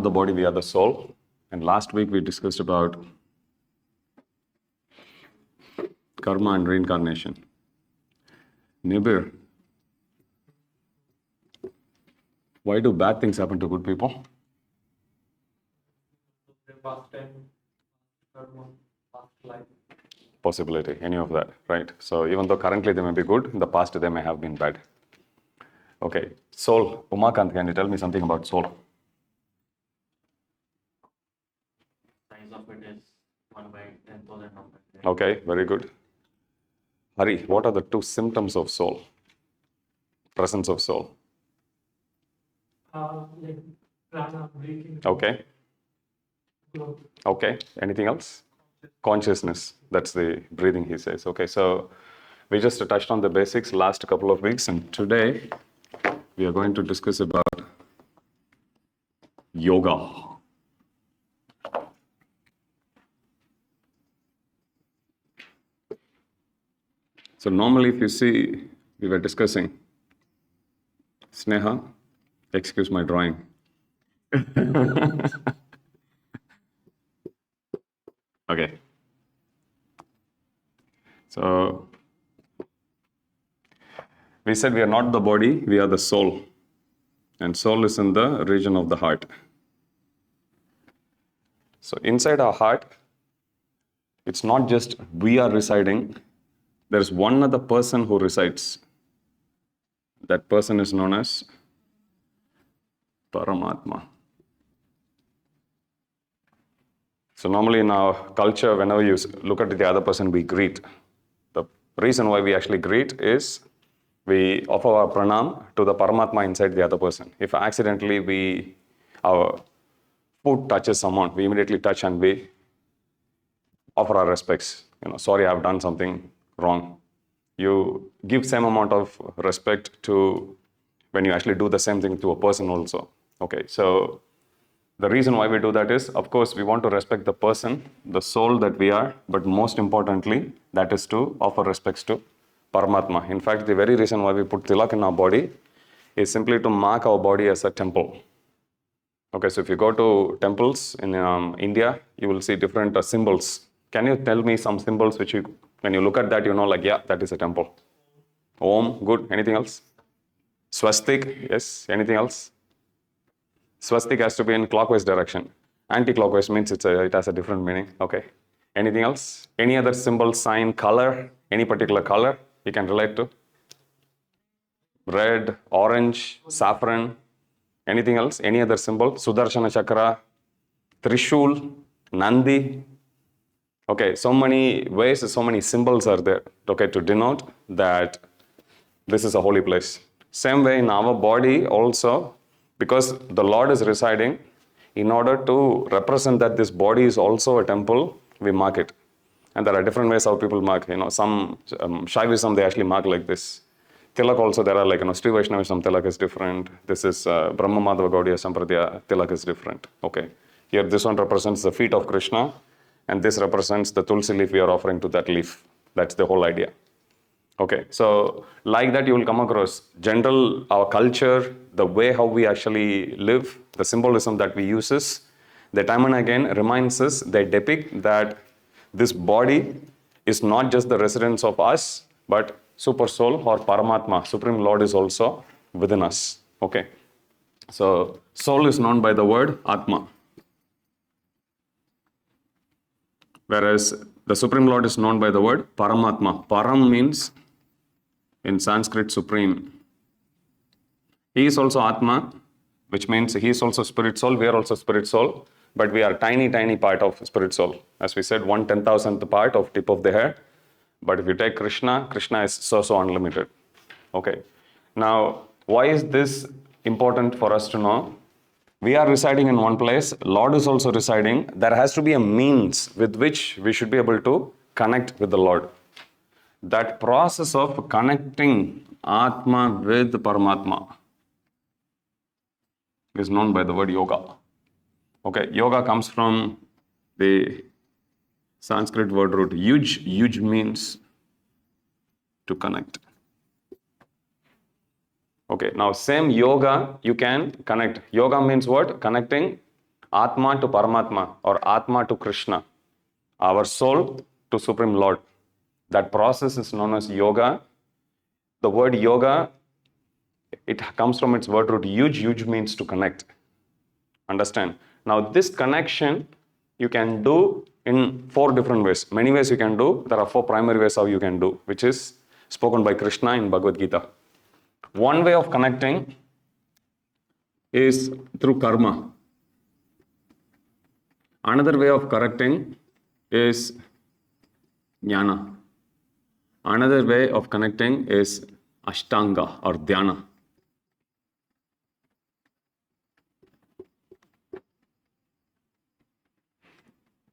the body, we are the soul. And last week we discussed about karma and reincarnation. Nibir, why do bad things happen to good people? Past time, karma, past life. Possibility, any of that, right? So even though currently they may be good, in the past they may have been bad. Okay, soul. Umakant, can you tell me something about soul? Size of it is 1 by 10,000 number. Okay, very good. Hari, what are the two symptoms of soul? Presence of soul. Like prana, breathing. Okay. Flow. Okay, anything else? Consciousness, that's the breathing, he says. Okay, so we just touched on the basics last couple of weeks, and today we are going to discuss about yoga. So normally if you see, we were discussing, Sneha, excuse my drawing. Okay. So we said we are not the body, we are the soul. And soul is in the region of the heart. So inside our heart, it's not just we are residing, there's one other person who resides. That person is known as paramatma. So normally in our culture, whenever you look at the other person, we greet. The reason why we actually greet is we offer our pranam to the paramatma inside the other person. If accidentally our foot touches someone, we immediately touch and we offer our respects. Sorry, I've done something wrong. You give same amount of respect to when you actually do the same thing to a person also. Okay, so the reason why we do that is, of course, we want to respect the person, the soul that we are, but most importantly, that is to offer respects to Paramatma. In fact, the very reason why we put tilak in our body is simply to mark our body as a temple. Okay, so if you go to temples in India, you will see different symbols. Can you tell me some symbols which when you look at that, like, yeah, that is a temple. Om, good. Anything else? Swastik, yes. Anything else? Swastik has to be in clockwise direction. Anti-clockwise means it has a different meaning. Okay. Anything else? Any other symbol, sign, color? Any particular color you can relate to? Red, orange, saffron. Anything else? Any other symbol? Sudarshana chakra, Trishul, Nandi. Okay, so many ways, so many symbols are there, okay, to denote that this is a holy place. Same way in our body also, because the Lord is residing, in order to represent that this body is also a temple, we mark it. And there are different ways how people mark. Some Shaivism, they actually mark like this. Tilak also, there are like, Sri Vaishnavism, tilak is different. This is Brahma Madhava Gaudiya Sampradaya, tilak is different. Okay. Here, this one represents the feet of Krishna, and this represents the tulsi leaf we are offering to that leaf. That's the whole idea. Okay, so like that you will come across our culture, the way how we actually live, the symbolism that we uses, the time and again reminds us, they depict that this body is not just the residence of us, but super soul or paramatma, Supreme Lord is also within us. Okay, so soul is known by the word atma, whereas the Supreme Lord is known by the word paramatma. Param means in Sanskrit, supreme. He is also Atma, which means he is also spirit soul, we are also spirit soul, but we are tiny, tiny part of spirit soul. As we said, 1/10,000th part of tip of the hair. But if you take Krishna, Krishna is so unlimited. Okay. Now, why is this important for us to know? We are residing in one place, Lord is also residing. There has to be a means with which we should be able to connect with the Lord. That process of connecting Atma with Paramatma is known by the word yoga. Okay, yoga comes from the Sanskrit word root yuj. Yuj means to connect. Okay, now same yoga you can connect. Yoga means what? Connecting Atma to Paramatma or Atma to Krishna, our soul to Supreme Lord. That process is known as yoga. The word yoga, it comes from its word root yuj. Yuj means to connect. Understand? Now this connection you can do in 4 different ways. Many ways you can do. There are 4 primary ways how you can do, which is spoken by Krishna in Bhagavad Gita. One way of connecting is through karma. Another way of connecting is jnana. Another way of connecting is Ashtanga or dhyana.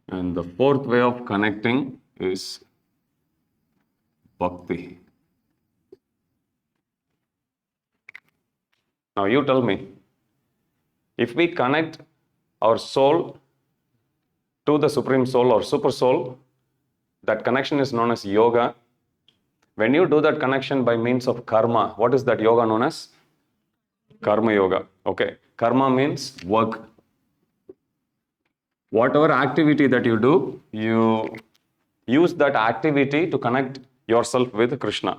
And the 4th way of connecting is Bhakti. Now you tell me, if we connect our soul to the Supreme Soul or Super Soul, that connection is known as yoga. When you do that connection by means of karma, what is that yoga known as? Karma yoga. Okay. Karma means work. Whatever activity that you do, you use that activity to connect yourself with Krishna.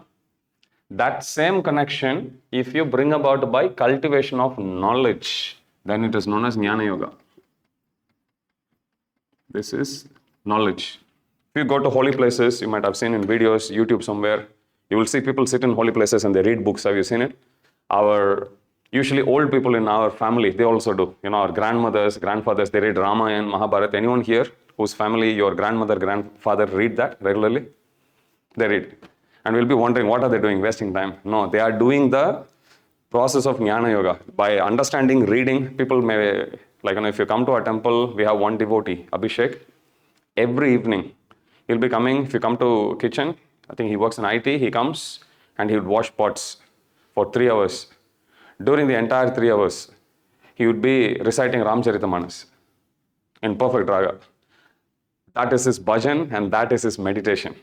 That same connection, if you bring about by cultivation of knowledge, then it is known as Jnana Yoga. This is knowledge. If you go to holy places, you might have seen in videos, YouTube somewhere, you will see people sit in holy places and they read books. Have you seen it? Usually old people in our family, they also do. Our grandmothers, grandfathers, they read Ramayana, Mahabharata. Anyone here whose family, your grandmother, grandfather read that regularly? They read. And we'll be wondering, what are they doing? Wasting time. No, they are doing the process of Jnana Yoga. By understanding, reading, people may, if you come to a temple, we have one devotee, Abhishek. Every evening, he'll be coming. If you come to kitchen, I think he works in IT, he comes and he would wash pots for 3 hours. During the entire 3 hours, he would be reciting Ramcharitamanas in perfect raga. That is his bhajan and that is his meditation.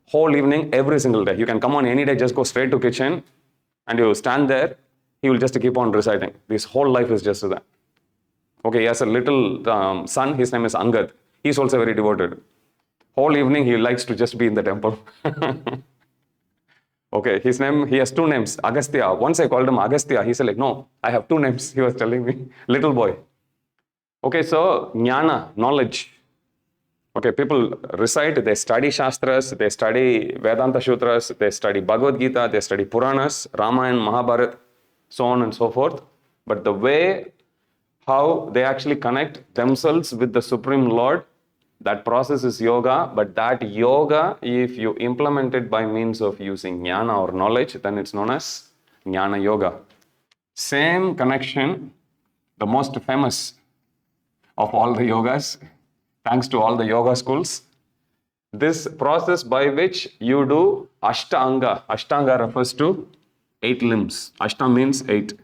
Whole evening, every single day. You can come on any day, just go straight to kitchen and you stand there, he will just keep on reciting. His whole life is just that. Okay, he has a little son, his name is Angad. He's also very devoted. Whole evening, he likes to just be in the temple. Okay, his name, he has 2 names, Agastya. Once I called him Agastya, he said no, I have 2 names, he was telling me, little boy. Okay, so jnana, knowledge. Okay, people recite, they study Shastras, they study Vedanta Sutras, they study Bhagavad Gita, they study Puranas, Ramayana, Mahabharata, so on and so forth. But the way how they actually connect themselves with the Supreme Lord, that process is yoga. But that yoga, if you implement it by means of using jnana or knowledge, then it's known as jnana yoga. Same connection, the most famous of all the yogas, thanks to all the yoga schools. This process by which you do Ashtanga. Ashtanga refers to 8 limbs. Ashta means 8.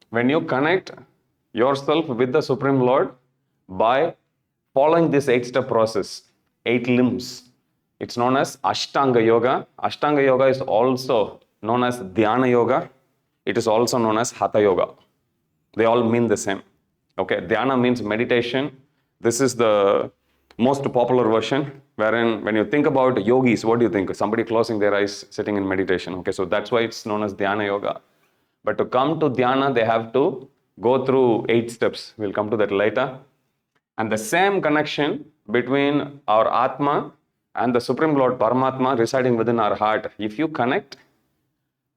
When you connect yourself with the Supreme Lord by following this 8-step process, 8 limbs, it's known as Ashtanga Yoga. Ashtanga Yoga is also known as Dhyana Yoga. It is also known as Hatha Yoga. They all mean the same. Okay, Dhyana means meditation. This is the most popular version, wherein when you think about yogis, what do you think? Somebody closing their eyes, sitting in meditation. Okay, so that's why it's known as Dhyana Yoga. But to come to Dhyana, they have to go through 8 steps. We'll come to that later. And the same connection between our Atma and the Supreme Lord Paramatma residing within our heart, if you connect,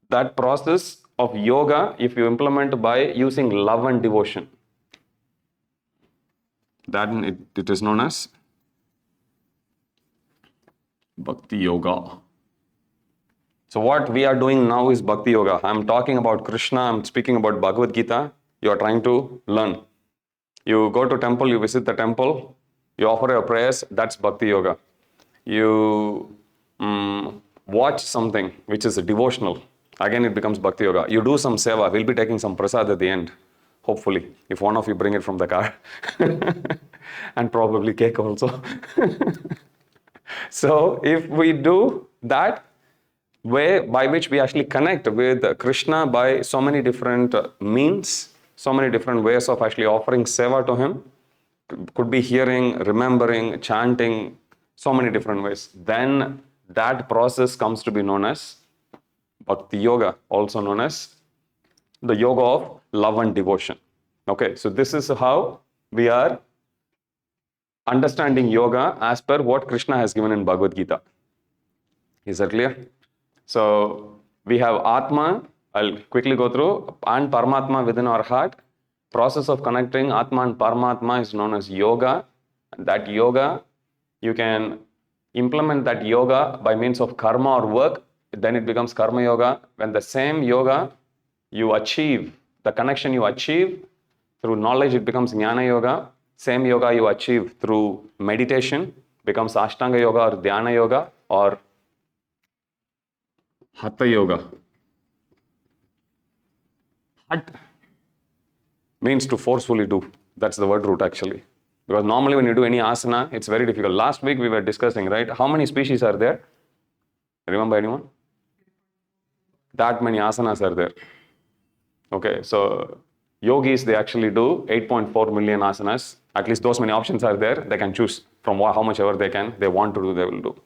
that process of yoga, if you implement by using love and devotion, then it is known as Bhakti Yoga. So what we are doing now is Bhakti Yoga. I'm talking about Krishna, I'm speaking about Bhagavad Gita. You are trying to learn. You go to temple, you visit the temple, you offer your prayers, that's Bhakti Yoga. You watch something which is devotional, again it becomes Bhakti Yoga. You do some seva, we'll be taking some prasad at the end, hopefully, if one of you bring it from the car. And probably cake also. So if we do that way by which we actually connect with Krishna by so many different means, So many different ways of actually offering seva to him. Could be hearing, remembering, chanting, so many different ways. Then that process comes to be known as Bhakti Yoga, also known as the yoga of love and devotion. Okay, so this is how we are understanding yoga as per what Krishna has given in Bhagavad Gita. Is that clear? So we have Atma, I'll quickly go through, and Paramatma within our heart. Process of connecting Atma and Paramatma is known as yoga. That yoga, you can implement that yoga by means of karma or work, then it becomes karma yoga. When the same yoga you achieve, the connection you achieve through knowledge, it becomes jnana yoga. Same yoga you achieve through meditation becomes Ashtanga yoga or dhyana yoga or Hatha yoga. Hat means to forcefully do. That's the word root actually. Because normally when you do any asana, it's very difficult. Last week we were discussing, right? How many species are there? Remember anyone? That many asanas are there. Okay, so yogis, they actually do 8.4 million asanas. At least those many options are there. They can choose from how much ever they want to do, they will do.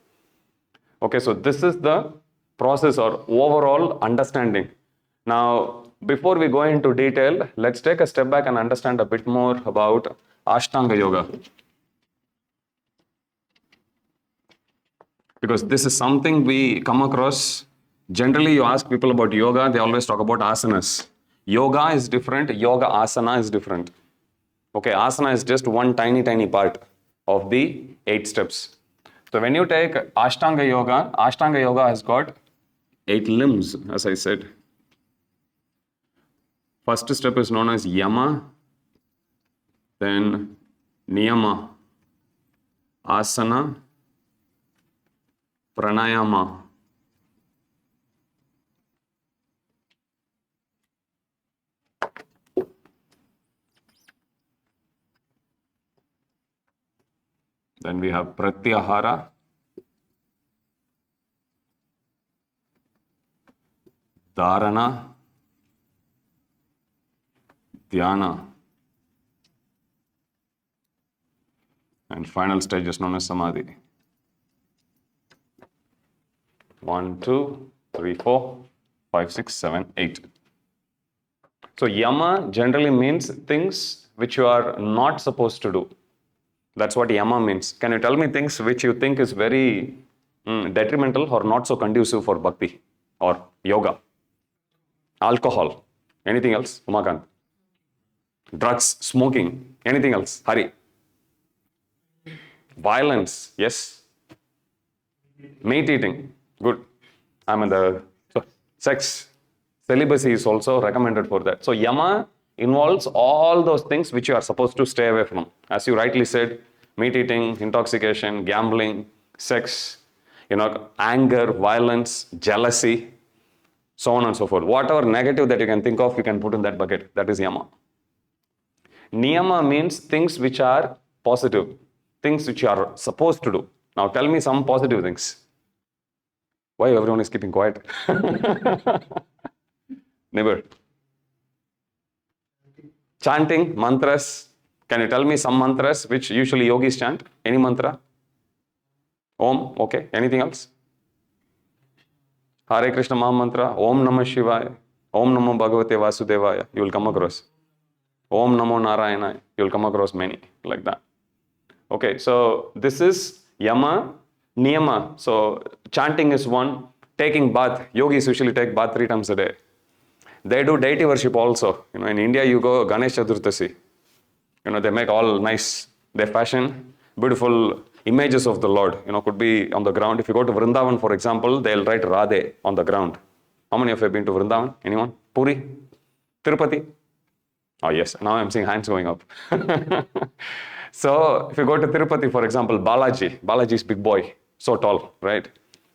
Okay, so this is the process or overall understanding. Now, before we go into detail, let's take a step back and understand a bit more about Ashtanga Yoga. Because this is something we come across. Generally, you ask people about yoga, they always talk about asanas. Yoga is different, yoga asana is different. Okay, asana is just one tiny part of the 8 steps. So when you take Ashtanga Yoga has got 8 limbs, as I said. First step is known as Yama, then Niyama, Asana, Pranayama. Then we have Pratyahara, Dharana, Dhyana, and final stage is known as Samadhi. 1, 2, 3, 4, 5, 6, 7, 8. So Yama generally means things which you are not supposed to do. That's what Yama means. Can you tell me things which you think is very detrimental or not so conducive for bhakti or yoga? Alcohol. Anything else? Umakant. Drugs, smoking. Anything else? Hari. Violence. Yes. Meat eating. Good. Sex. Celibacy is also recommended for that. So Yama involves all those things which you are supposed to stay away from. As you rightly said, meat eating, intoxication, gambling, sex, anger, violence, jealousy, so on and so forth. Whatever negative that you can think of, you can put in that bucket. That is Yama. Niyama means things which are positive, things which you are supposed to do. Now tell me some positive things. Why everyone is keeping quiet? Never. Chanting, mantras. Can you tell me some mantras which usually yogis chant? Any mantra? Om, okay. Anything else? Hare Krishna Maha Mantra, Om Namah Shivaya, Om Namo Bhagavate Vasudevaya. You will come across. Om Namo Narayana. You will come across many like that. Okay, so this is Yama, Niyama. So chanting is one. Taking bath. Yogis usually take bath 3 times a day. They do deity worship also. In India, you go Ganesh Chaturthi. They make all nice. They fashion beautiful images of the Lord. Could be on the ground. If you go to Vrindavan, for example, they'll write Radhe on the ground. How many of you have been to Vrindavan? Anyone? Puri? Tirupati? Oh yes, now I'm seeing hands going up. So if you go to Tirupati, for example, Balaji is big boy, so tall, right?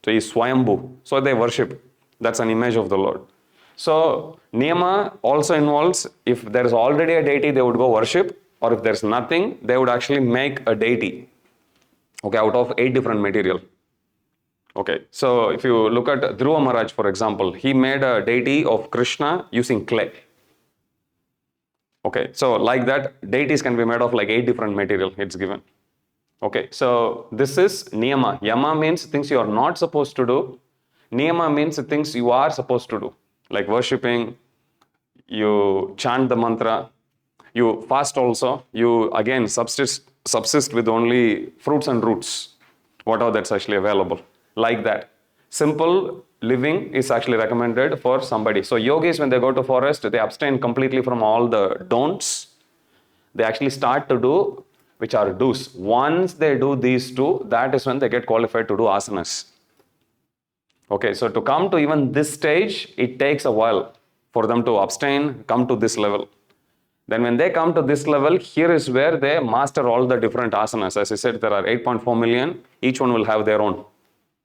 So he's Swayambhu. So they worship. That's an image of the Lord. So Niyama also involves, if there is already a deity, they would go worship, or if there's nothing, they would actually make a deity, okay, out of 8 different material. Okay, so if you look at Dhruva Maharaj, for example, he made a deity of Krishna using clay. Okay, so like that, deities can be made of like 8 different material, it's given. Okay, so this is niyama. Yama means things you are not supposed to do. Niyama means things you are supposed to do, like worshipping, you chant the mantra, you fast also, you again subsist with only fruits and roots, whatever that's actually available. Like that. Simple living is actually recommended for somebody. So yogis, when they go to forest, they abstain completely from all the don'ts. They actually start to do which are do's. Once they do these two, that is when they get qualified to do asanas. Okay, so to come to even this stage, it takes a while for them to abstain, come to this level. Then when they come to this level, here is where they master all the different asanas. As I said, there are 8.4 million. Each one will have their own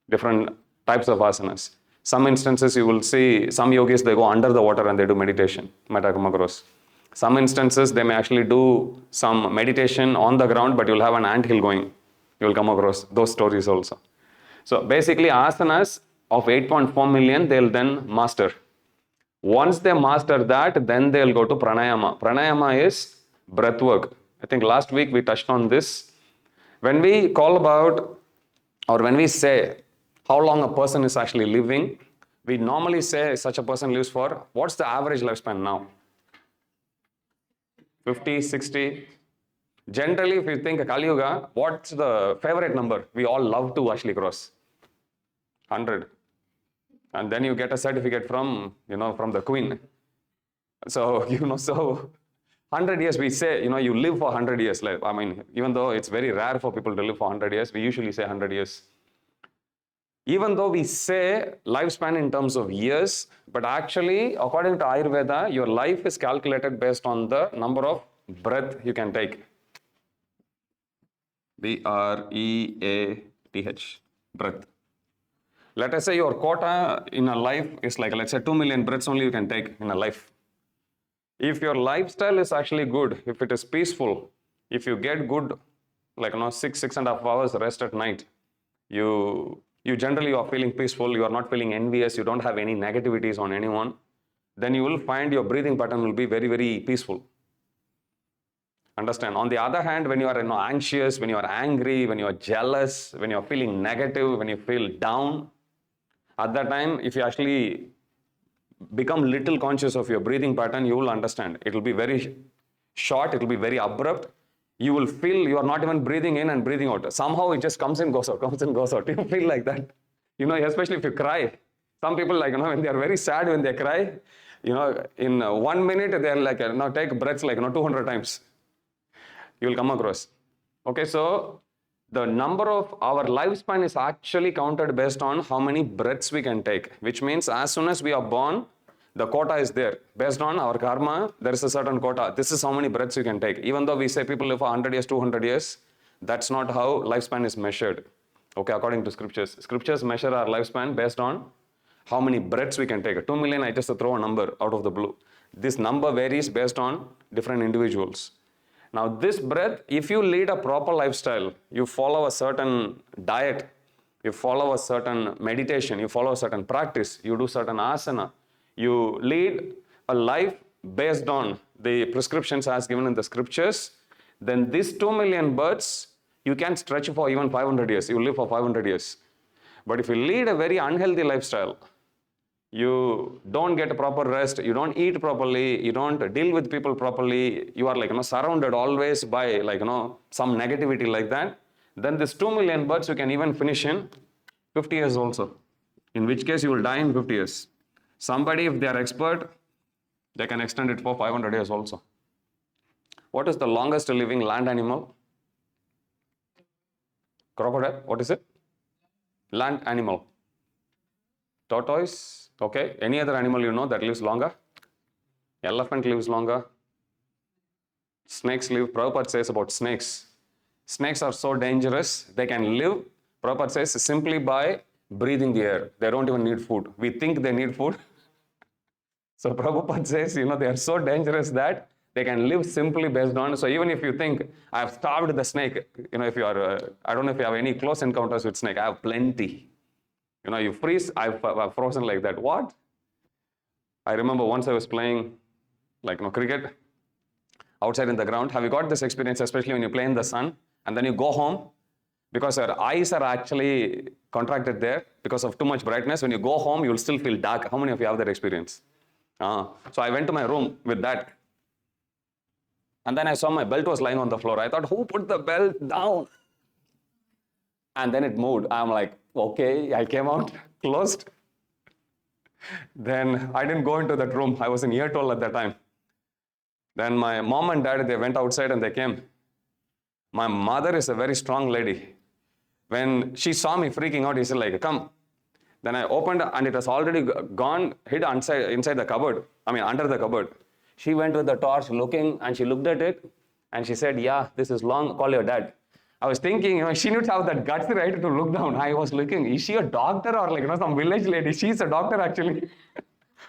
different types of asanas. Some instances you will see some yogis, they go under the water and they do meditation. Might have come across. Some instances they may actually do some meditation on the ground, but you'll have an ant hill going. You will come across those stories also. So basically asanas of 8.4 million, they'll then master. Once they master that, then they'll go to pranayama. Pranayama is breath work. I think last week we touched on this. When we call about or when we say how long a person is actually living, we normally say such a person lives for, what's the average lifespan now? 50, 60? Generally, if you think Kali Yuga, what's the favorite number we all love to actually cross? 100. And then you get a certificate from, from the queen. So, so 100 years we say, you live for 100 years. Like, I mean, even though it's very rare for people to live for 100 years, we usually say 100 years. Even though we say lifespan in terms of years, but actually, according to Ayurveda, your life is calculated based on the number of breath you can take. B-R-E-A-T-H, breath. Let us say your quota in a life is like, let's say 2 million breaths only you can take in a life. If your lifestyle is actually good, if it is peaceful, if you get good, like 6.5 hours rest at night, you generally are feeling peaceful, you are not feeling envious, you don't have any negativities on anyone, then you will find your breathing pattern will be very, very peaceful. Understand? On the other hand, when you are anxious, when you are angry, when you are jealous, when you are feeling negative, when you feel down, at that time, if you actually become little conscious of your breathing pattern, you will understand. It will be very short, it will be very abrupt. You will feel you are not even breathing in and breathing out. Somehow it just comes in, goes out, comes in, goes out. You feel like that. Especially if you cry. Some people when they are very sad, when they cry, in 1 minute, they're like, take breaths like 200 times. You will come across. Okay, so the number of our lifespan is actually counted based on how many breaths we can take, which means as soon as we are born, the quota is there. Based on our karma, there is a certain quota. This is how many breaths you can take. Even though we say people live for 100 years, 200 years, that's not how lifespan is measured. Okay, according to scriptures. Scriptures measure our lifespan based on how many breaths we can take. 2 million, I just throw a number out of the blue. This number varies based on different individuals. Now this breath, if you lead a proper lifestyle, you follow a certain diet, you follow a certain meditation, you follow a certain practice, you do certain asana, you lead a life based on the prescriptions as given in the scriptures, then these 2 million births, you can stretch for even 500 years, you live for 500 years. But if you lead a very unhealthy lifestyle, you don't get proper rest, you don't eat properly, you don't deal with people properly, you are surrounded always by some negativity like that, then this 2 million births you can even finish in 50 years also. In which case you will die in 50 years. Somebody, if they are expert, they can extend it for 500 years also. What is the longest living land animal? Crocodile. What is it? Land animal. Tortoise. Okay. Any other animal that lives longer? Elephant lives longer. Snakes live. Prabhupada says about snakes. Snakes are so dangerous, they can live, Prabhupada says, simply by breathing the air. They don't even need food. We think they need food. So Prabhupada says, they are so dangerous that they can live simply based on. So even if you think, I've starved the snake, if you are, I don't know if you have any close encounters with snake, I have plenty. You freeze, I've frozen like that. What? I remember once I was playing, cricket. outside in the ground. Have you got this experience, especially when you play in the sun and then you go home because your eyes are actually contracted there because of too much brightness? When you go home, you'll still feel dark. How many of you have that experience? So I went to my room with that. And then I saw my belt was lying on the floor. I thought, who put the belt down? And then it moved. I'm like, okay, I came out, closed. Then I didn't go into that room. I was in year 12 at that time. Then my mom and dad, they went outside and they came. My mother is a very strong lady. When she saw me freaking out, he said like, come. Then I opened and it was already gone, hid inside the cupboard. I mean, under the cupboard. She went with the torch looking and she looked at it and she said, yeah, this is long, call your dad. I was thinking, she need to have that guts, right, to look down. I was looking, is she a doctor or like, some village lady? She's a doctor actually.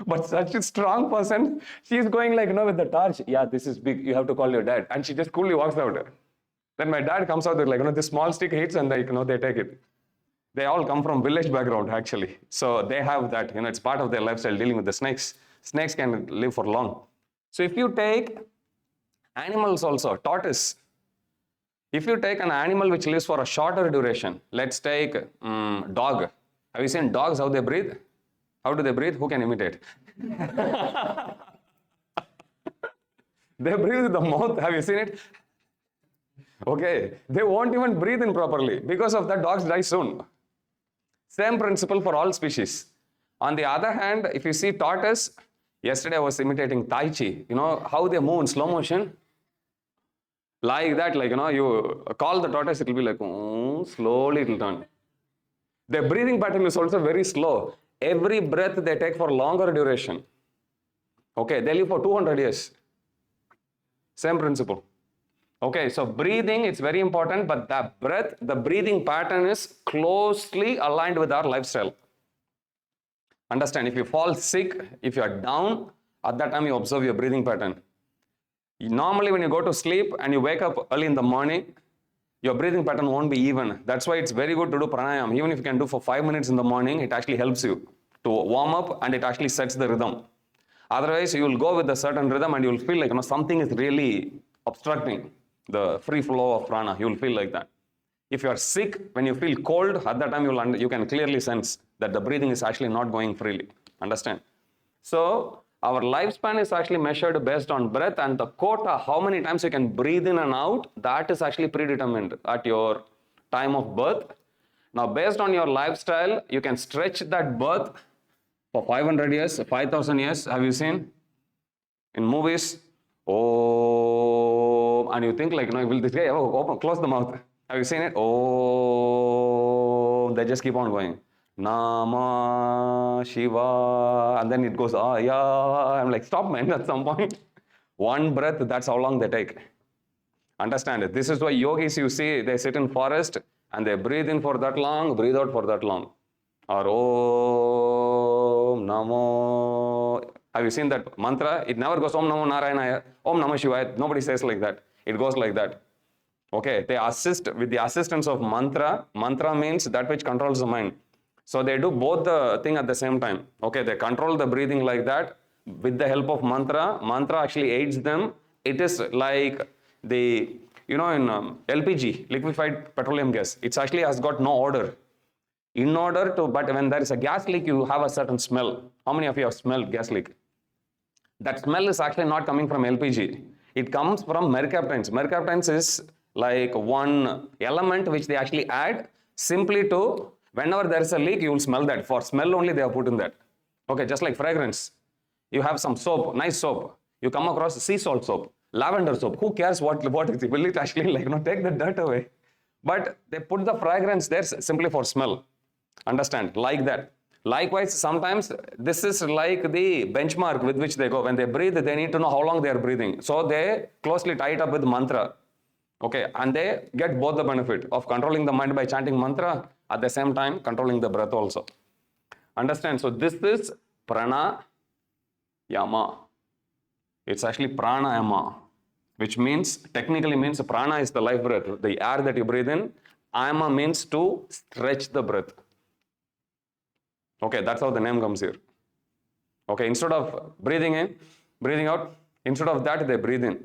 But such a strong person, she's going like, with the torch. Yeah, this is big. You have to call your dad. And she just coolly walks out. Then my dad comes out with like, this small stick hits and they take it. They all come from village background actually. So they have that, it's part of their lifestyle dealing with the snakes. Snakes can live for long. So if you take animals also, tortoise. If you take an animal which lives for a shorter duration, let's take dog. Have you seen dogs, how they breathe? How do they breathe? Who can imitate? They breathe with the mouth. Have you seen it? Okay. They won't even breathe in properly. Because of that, dogs die soon. Same principle for all species. On the other hand, if you see tortoise, yesterday I was imitating Tai Chi. How they move in slow motion? Like that, you call the tortoise, it will be like, slowly it will turn. Their breathing pattern is also very slow. Every breath they take for longer duration. Okay, they live for 200 years. Same principle. Okay, so breathing, it's very important, but the breathing pattern is closely aligned with our lifestyle. Understand, if you fall sick, if you are down, at that time you observe your breathing pattern. Normally when you go to sleep and you wake up early in the morning, your breathing pattern won't be even. That's why it's very good to do pranayama. Even if you can do for 5 minutes in the morning, it actually helps you to warm up and it actually sets the rhythm. Otherwise, you will go with a certain rhythm and you will feel like something is really obstructing the free flow of prana. You will feel like that. If you are sick, when you feel cold, at that time you can clearly sense that the breathing is actually not going freely. Understand? So our lifespan is actually measured based on breath, and the quota, how many times you can breathe in and out, that is actually predetermined at your time of birth. Now, based on your lifestyle, you can stretch that birth for 500 years, 5,000 years. Have you seen? In movies, oh, and you think like, will this guy open, close the mouth? Have you seen it? Oh, they just keep on going. Nama Shiva, and then it goes, yeah. I'm like, stop, man, at some point. One breath, that's how long they take. Understand it. This is why yogis, you see, they sit in forest and they breathe in for that long, breathe out for that long. Or Om Namo. Have you seen that mantra? It never goes Om Namo Narayana, Om Namo Shivaya. Nobody says like that. It goes like that. Okay, they assist with the assistance of mantra. Mantra means that which controls the mind. So they do both the thing at the same time. Okay, they control the breathing like that with the help of mantra. Mantra actually aids them. It is like the, in LPG, liquefied petroleum gas. It actually has got no odor. But when there is a gas leak, you have a certain smell. How many of you have smelled gas leak? That smell is actually not coming from LPG. It comes from mercaptans. Mercaptans is like one element which they actually add simply to, whenever there is a leak, you will smell that. For smell only they have put in that. Okay, just like fragrance. You have some soap, nice soap. You come across sea salt soap, lavender soap. Who cares what is it? Will it actually take the dirt away? But they put the fragrance there simply for smell. Understand? Like that. Likewise, sometimes this is like the benchmark with which they go. When they breathe, they need to know how long they are breathing. So they closely tie it up with mantra. Okay, and they get both the benefit of controlling the mind by chanting mantra, at the same time controlling the breath also. Understand? So this is prana yama. It's actually pranayama, which means, technically means prana is the life breath, the air that you breathe in. Ayama means to stretch the breath. Okay, that's how the name comes here. Okay, instead of breathing in, breathing out, instead of that, they breathe in.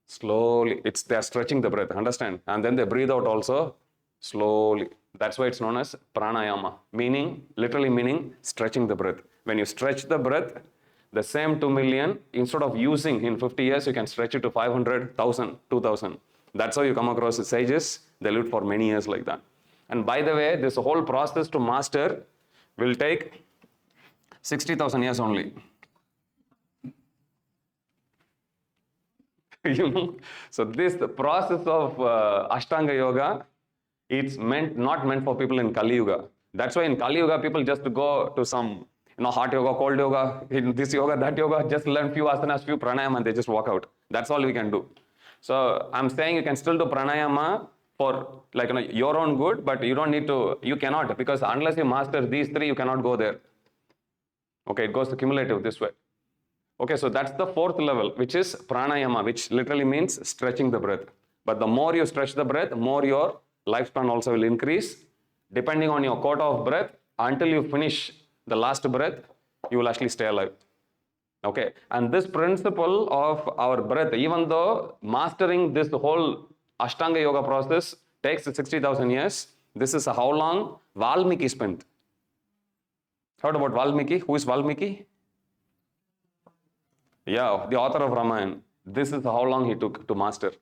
Slowly. They're stretching the breath, understand? And then they breathe out also slowly. That's why it's known as pranayama, literally meaning stretching the breath. When you stretch the breath, the same 2 million, instead of using in 50 years, you can stretch it to 500, 1,000, 2,000. That's how you come across the sages. They lived for many years like that. And by the way, this whole process to master will take 60,000 years only. So this the process of Ashtanga yoga, it's not meant for people in Kali Yuga. That's why in Kali Yuga, people just go to some hot yoga, cold yoga, in this yoga, that yoga, just learn few asanas, few pranayama, and they just walk out. That's all we can do. So I'm saying you can still do pranayama for your own good, but you don't need to, you cannot, because unless you master these three, you cannot go there. Okay, it goes cumulative this way. Okay, so that's the fourth level, which is pranayama, which literally means stretching the breath. But the more you stretch the breath, more your lifespan also will increase. Depending on your quota of breath, until you finish the last breath, you will actually stay alive. Okay, and this principle of our breath, even though mastering this whole Ashtanga yoga process takes 60,000 years, this is how long Valmiki spent. Heard about Valmiki? Who is Valmiki? Yeah, the author of Ramayana. This is how long he took to master.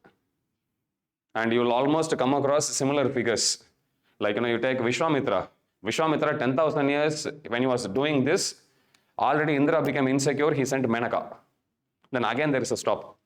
And you will almost come across similar figures. Like, you take Vishwamitra. Vishwamitra, 10,000 years, when he was doing this, already Indra became insecure, he sent Menaka. Then again there is a stop.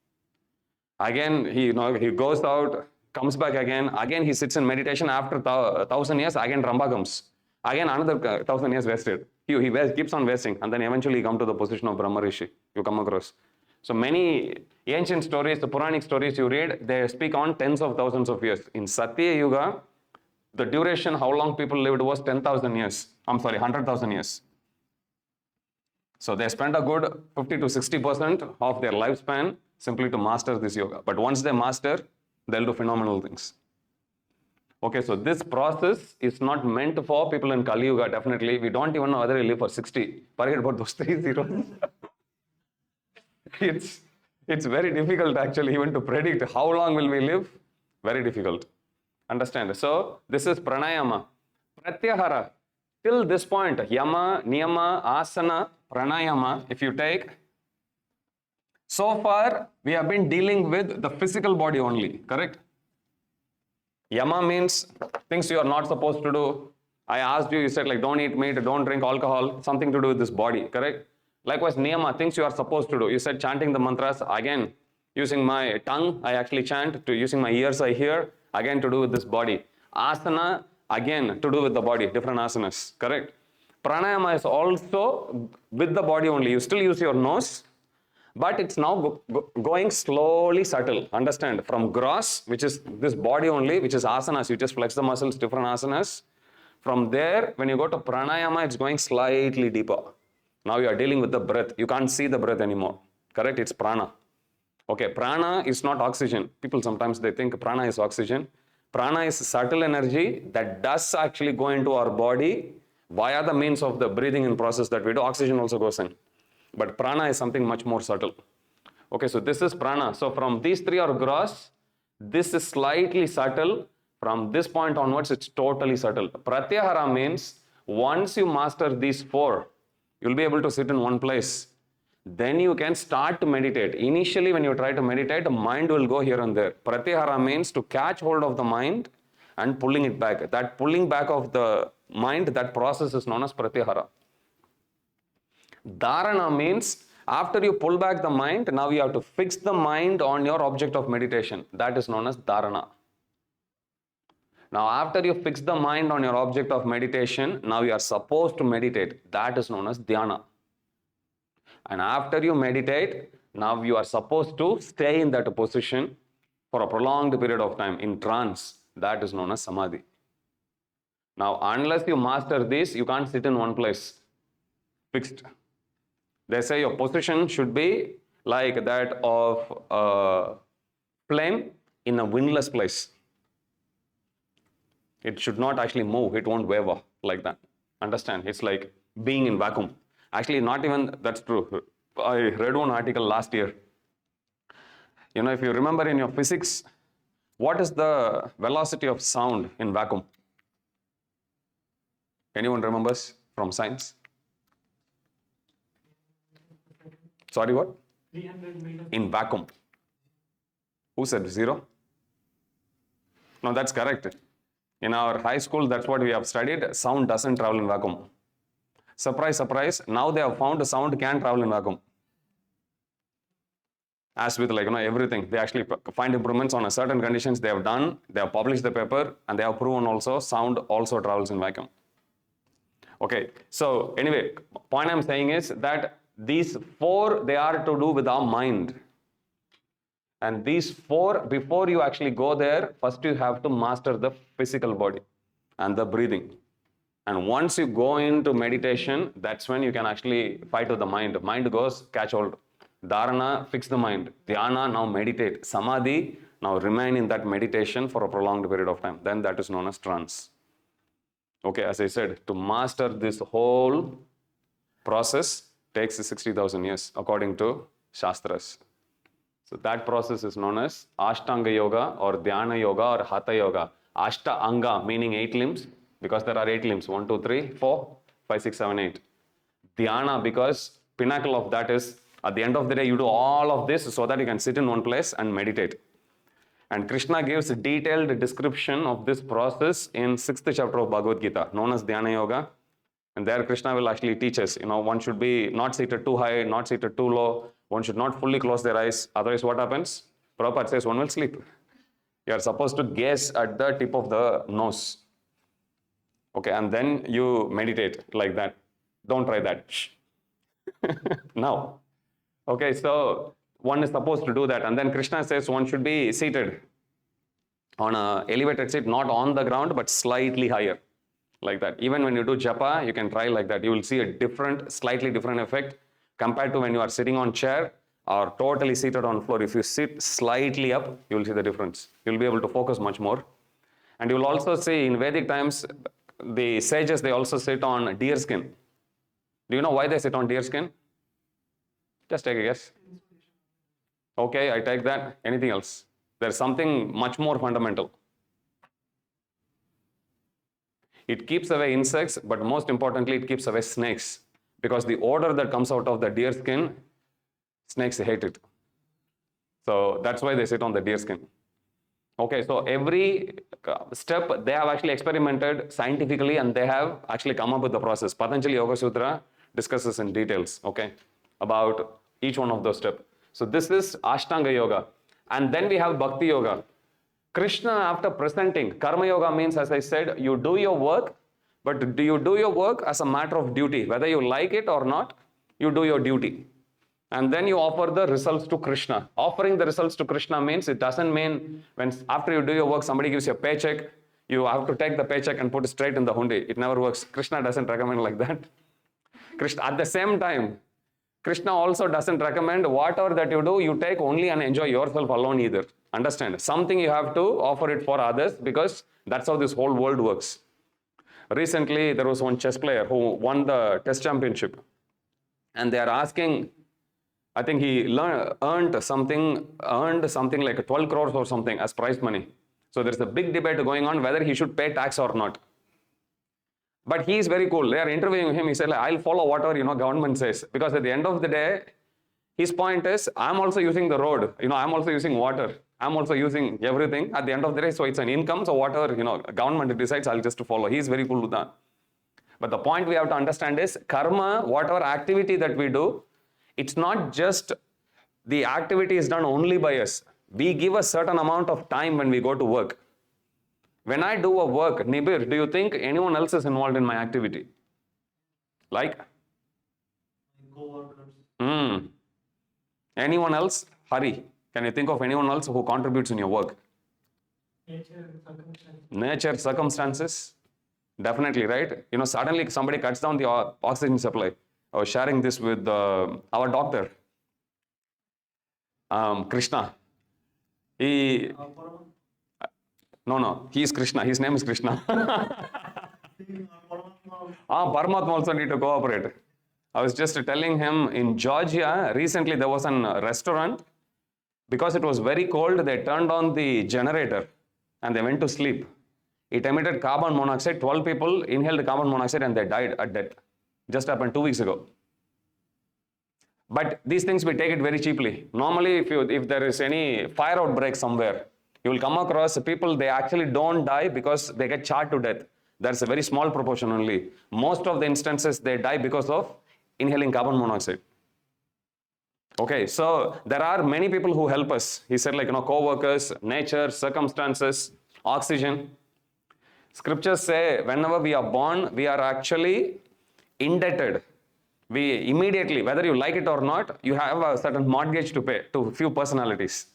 Again, he goes out, comes back again he sits in meditation. After 1,000 years, again Ramba comes. Again another 1,000 years wasted. He keeps on wasting, and then eventually come to the position of Brahma Rishi. You come across. So many ancient stories, the Puranic stories you read, they speak on tens of thousands of years. In Satya Yuga, the duration, how long people lived was 10,000 years. 100,000 years. So they spend a good 50 to 60% of their lifespan simply to master this yoga. But once they master, they'll do phenomenal things. Okay, so this process is not meant for people in Kali Yuga, definitely. We don't even know whether we live for 60. Forget about those 3 zeros. It's very difficult actually even to predict how long will we live. Very difficult. Understand? So this is pranayama. Pratyahara. Till this point, yama, niyama, asana, pranayama, if you take, so far we have been dealing with the physical body only, correct? Yama means things you are not supposed to do. I asked you, you said don't eat meat, don't drink alcohol, something to do with this body, correct? Likewise, niyama, things you are supposed to do. You said chanting the mantras, again, using my tongue, I actually chant, using my ears, I hear, again to do with this body. Asana, again, to do with the body, different asanas, correct? Pranayama is also with the body only. You still use your nose, but it's now going slowly subtle. Understand? From gross, which is this body only, which is asanas, you just flex the muscles, different asanas. From there, when you go to pranayama, it's going slightly deeper. Now you are dealing with the breath. You can't see the breath anymore. Correct? It's prana. Okay, prana is not oxygen. People sometimes they think prana is oxygen. Prana is subtle energy that does actually go into our body via the means of the breathing in process that we do. Oxygen also goes in. But prana is something much more subtle. Okay, so this is prana. So from these three are gross. This is slightly subtle. From this point onwards, it's totally subtle. Pratyahara means once you master these four, you'll be able to sit in one place. Then you can start to meditate. Initially, when you try to meditate, the mind will go here and there. Pratyahara means to catch hold of the mind and pulling it back. That pulling back of the mind, that process is known as pratyahara. Dharana means after you pull back the mind, now you have to fix the mind on your object of meditation. That is known as dharana. Now after you fix the mind on your object of meditation, now you are supposed to meditate. That is known as dhyana. And after you meditate, now you are supposed to stay in that position for a prolonged period of time in trance. That is known as samadhi. Now unless you master this, you can't sit in one place fixed. They say your position should be like that of a flame in a windless place. It should not actually move. It won't waver like that. Understand? It's like being in vacuum. Actually, not even that's true. I read one article last year. If you remember in your physics, what is the velocity of sound in vacuum? Anyone remembers from science? Sorry, what? 300 meters. In vacuum. Who said 0? No, that's correct. In our high school, that's what we have studied. Sound doesn't travel in vacuum. Surprise, surprise. Now they have found sound can travel in vacuum. As with everything, they actually find improvements on a certain conditions they have done. They have published the paper and they have proven also sound also travels in vacuum. Okay, so anyway, point I'm saying is that these 4, they are to do with our mind. And these 4, before you actually go there, first you have to master the physical body and the breathing. And once you go into meditation, that's when you can actually fight with the mind. Mind goes, catch hold. Dharana, fix the mind. Dhyana, now meditate. Samadhi, now remain in that meditation for a prolonged period of time. Then that is known as trance. Okay, as I said, to master this whole process takes 60,000 years according to Shastras. So that process is known as Ashtanga Yoga or Dhyana Yoga or Hatha Yoga. Ashta Anga meaning 8 limbs because there are 8 limbs. 1, 2, 3, 4, 5, 6, 7, 8. Dhyana because pinnacle of that is at the end of the day you do all of this so that you can sit in one place and meditate. And Krishna gives a detailed description of this process in 6th chapter of Bhagavad Gita known as Dhyana Yoga. And there Krishna will actually teach us, one should be not seated too high, not seated too low. One should not fully close their eyes. Otherwise what happens? Prabhupada says one will sleep. You are supposed to gaze at the tip of the nose. Okay, and then you meditate like that. Don't try that. Now. Okay, so one is supposed to do that. And then Krishna says one should be seated on an elevated seat, not on the ground, but slightly higher. Like that. Even when you do japa, you can try like that. You will see a slightly different effect compared to when you are sitting on chair or totally seated on floor. If you sit slightly up, you will see the difference. You will be able to focus much more. And you will also see in Vedic times, the sages, they also sit on deer skin. Do you know why they sit on deer skin? Just take a guess. Okay, I take that. Anything else? There's something much more fundamental. It keeps away insects, but most importantly, it keeps away snakes. Because the odor that comes out of the deer skin, snakes hate it. So that's why they sit on the deer skin. Okay, so every step they have actually experimented scientifically and they have actually come up with the process. Patanjali Yoga Sutra discusses in details, okay, about each one of those steps. So this is Ashtanga Yoga. And then we have Bhakti Yoga. Krishna, after presenting, Karma Yoga means, as I said, you do your work, but do you do your work as a matter of duty? Whether you like it or not, you do your duty. And then you offer the results to Krishna. Offering the results to Krishna means, it doesn't mean when after you do your work, somebody gives you a paycheck, you have to take the paycheck and put it straight in the hundi. It never works. Krishna doesn't recommend like that. Krishna, at the same time, Krishna also doesn't recommend whatever that you do, you take only and enjoy yourself alone either. Understand? Something you have to offer it for others because that's how this whole world works. Recently, there was one chess player who won the test championship. And they are asking, I think he earned something like 12 crores or something as prize money. So there's a big debate going on whether he should pay tax or not. But he is very cool. They are interviewing him. He said, I'll follow whatever government says. Because at the end of the day, his point is, I'm also using the road. I'm also using water. I'm also using everything at the end of the day. So it's an income. So whatever government decides, I'll just follow. He's very cool with that. But the point we have to understand is karma, whatever activity that we do, it's not just the activity is done only by us. We give a certain amount of time when we go to work. When I do a work, Nibir, do you think anyone else is involved in my activity? Like? Co-workers. Anyone else? Hari, can you think of anyone else who contributes in your work? Nature, circumstances. Definitely, right? Suddenly somebody cuts down the oxygen supply. I was sharing this with our doctor, Krishna. No, he is Krishna. His name is Krishna. Paramatma also need to cooperate. I was just telling him in Georgia, recently there was a restaurant Because it was very cold, they turned on the generator and they went to sleep. It emitted carbon monoxide. 12 people inhaled carbon monoxide and they died at death. Just happened 2 weeks ago. But these things we take it very cheaply. Normally, if there is any fire outbreak somewhere, you will come across people, they actually don't die because they get charred to death. That's a very small proportion only. Most of the instances, they die because of inhaling carbon monoxide. Okay, so there are many people who help us. He said, like, co-workers, nature, circumstances, oxygen. Scriptures say whenever we are born, we are actually indebted. We immediately, whether you like it or not, you have a certain mortgage to pay to few personalities.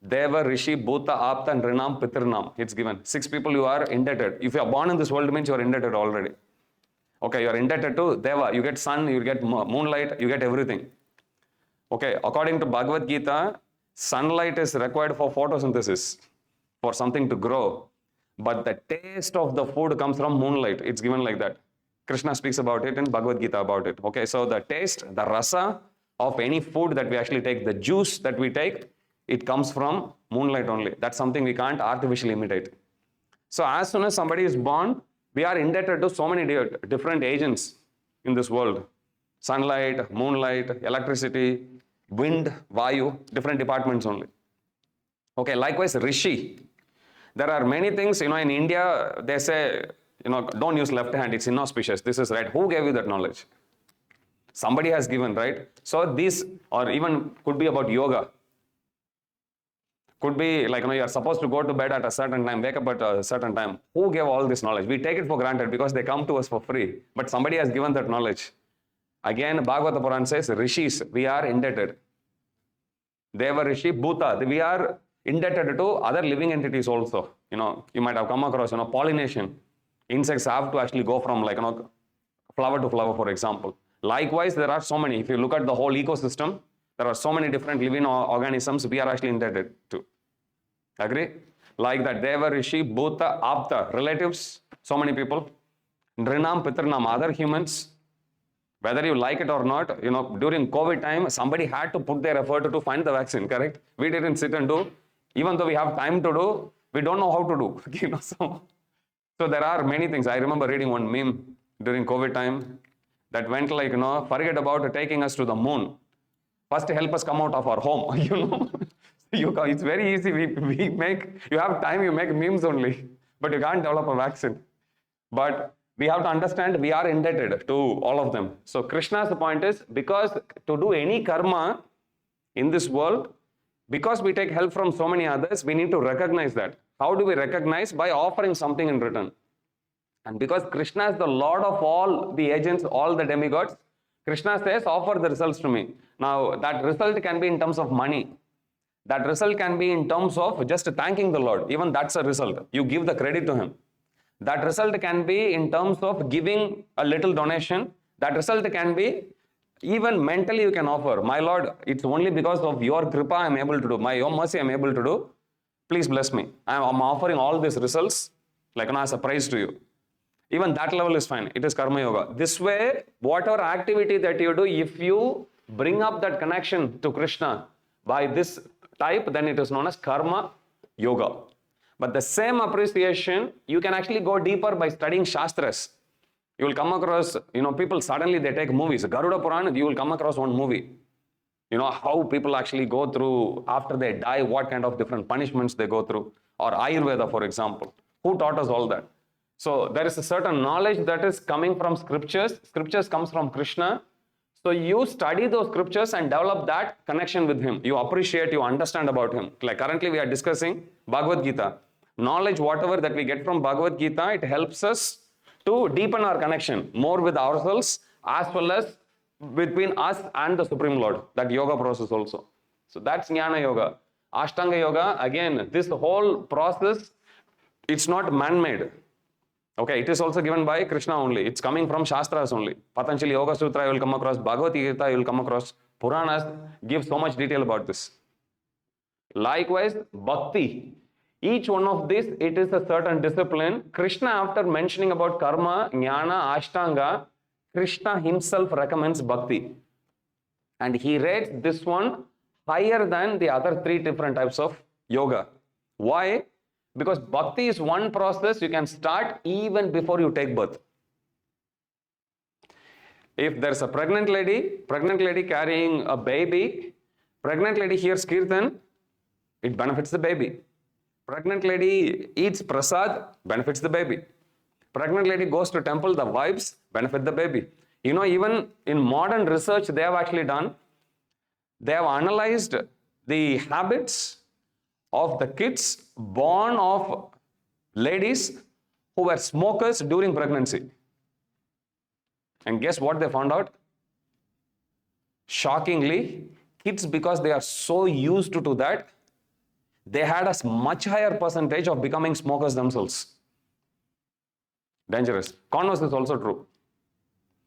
Deva, Rishi, Bhuta, Apta, and Rinam, Pitirnam. It's given. 6 people you are indebted. If you are born in this world, means you are indebted already. Okay, you are indebted to Deva. You get sun, you get moonlight, you get everything. Okay, according to Bhagavad Gita, sunlight is required for photosynthesis, for something to grow. But the taste of the food comes from moonlight. It's given like that. Krishna speaks about it in Bhagavad Gita about it. Okay, so the taste, the rasa of any food that we actually take, the juice that we take, it comes from moonlight only. That's something we can't artificially imitate. So as soon as somebody is born, we are indebted to so many different agents in this world. Sunlight, moonlight, electricity, wind, vayu, different departments only. Okay, likewise, Rishi. There are many things, in India, they say, don't use left hand, it's inauspicious. This is right. Who gave you that knowledge? Somebody has given, right? So these, or even could be about yoga. Could be like, you are supposed to go to bed at a certain time, wake up at a certain time. Who gave all this knowledge? We take it for granted because they come to us for free. But somebody has given that knowledge. Again, Bhagavata Puran says, Rishis, we are indebted. Deva, Rishi, Bhuta, we are indebted to other living entities also. You might have come across, pollination. Insects have to actually go from flower to flower, for example. Likewise, there are so many. If you look at the whole ecosystem, there are so many different living organisms we are actually indebted to. Agree? Like that, Deva, Rishi, Bhuta, Apta, relatives, so many people. Nrinam, Pitarnam, other humans. Whether you like it or not, during COVID time, somebody had to put their effort to find the vaccine, correct? We didn't sit and do. Even though we have time to do, we don't know how to do. So there are many things. I remember reading one meme during COVID time that went like, forget about taking us to the moon. First help us come out of our home, It's very easy. You have time, you make memes only, but you can't develop a vaccine. But we have to understand we are indebted to all of them. So Krishna's point is, because to do any karma in this world, because we take help from so many others, we need to recognize that. How do we recognize? By offering something in return. And because Krishna is the Lord of all the agents, all the demigods, Krishna says, offer the results to me. Now, that result can be in terms of money. That result can be in terms of just thanking the Lord. Even that's a result. You give the credit to Him. That result can be in terms of giving a little donation. That result can be even mentally you can offer. My Lord, it's only because of your kripa I am able to do. My own mercy I am able to do. Please bless me. I am offering all these results as a prize to you. Even that level is fine. It is karma yoga. This way, whatever activity that you do, if you bring up that connection to Krishna by this type, then it is known as karma yoga. But the same appreciation, you can actually go deeper by studying Shastras. You will come across, people suddenly they take movies. Garuda Purana, you will come across one movie. How people actually go through after they die, what kind of different punishments they go through. Or Ayurveda, for example. Who taught us all that? So there is a certain knowledge that is coming from scriptures. Scriptures comes from Krishna. So you study those scriptures and develop that connection with Him. You appreciate, you understand about Him. Like currently we are discussing Bhagavad Gita. Knowledge, whatever that we get from Bhagavad Gita, it helps us to deepen our connection more with ourselves as well as between us and the Supreme Lord. That yoga process also. So that's Jnana Yoga. Ashtanga Yoga, again, this whole process, it's not man-made. Okay, it is also given by Krishna only. It's coming from Shastras only. Patanjali Yoga Sutra, you will come across. Bhagavad Gita, you will come across. Puranas give so much detail about this. Likewise, Bhakti. Each one of these, it is a certain discipline. Krishna, after mentioning about karma, jnana, ashtanga, Krishna himself recommends bhakti. And he rates this one higher than the other three different types of yoga. Why? Because bhakti is one process you can start even before you take birth. If there's a pregnant lady carrying a baby, pregnant lady hears kirtan, it benefits the baby. Pregnant lady eats prasad, benefits the baby. Pregnant lady goes to temple, the vibes benefit the baby. You know, even in modern research they have actually done, they have analyzed the habits of the kids born of ladies who were smokers during pregnancy. And guess what they found out? Shockingly, kids, because they are so used to that, they had a much higher percentage of becoming smokers themselves. Dangerous. Converse is also true.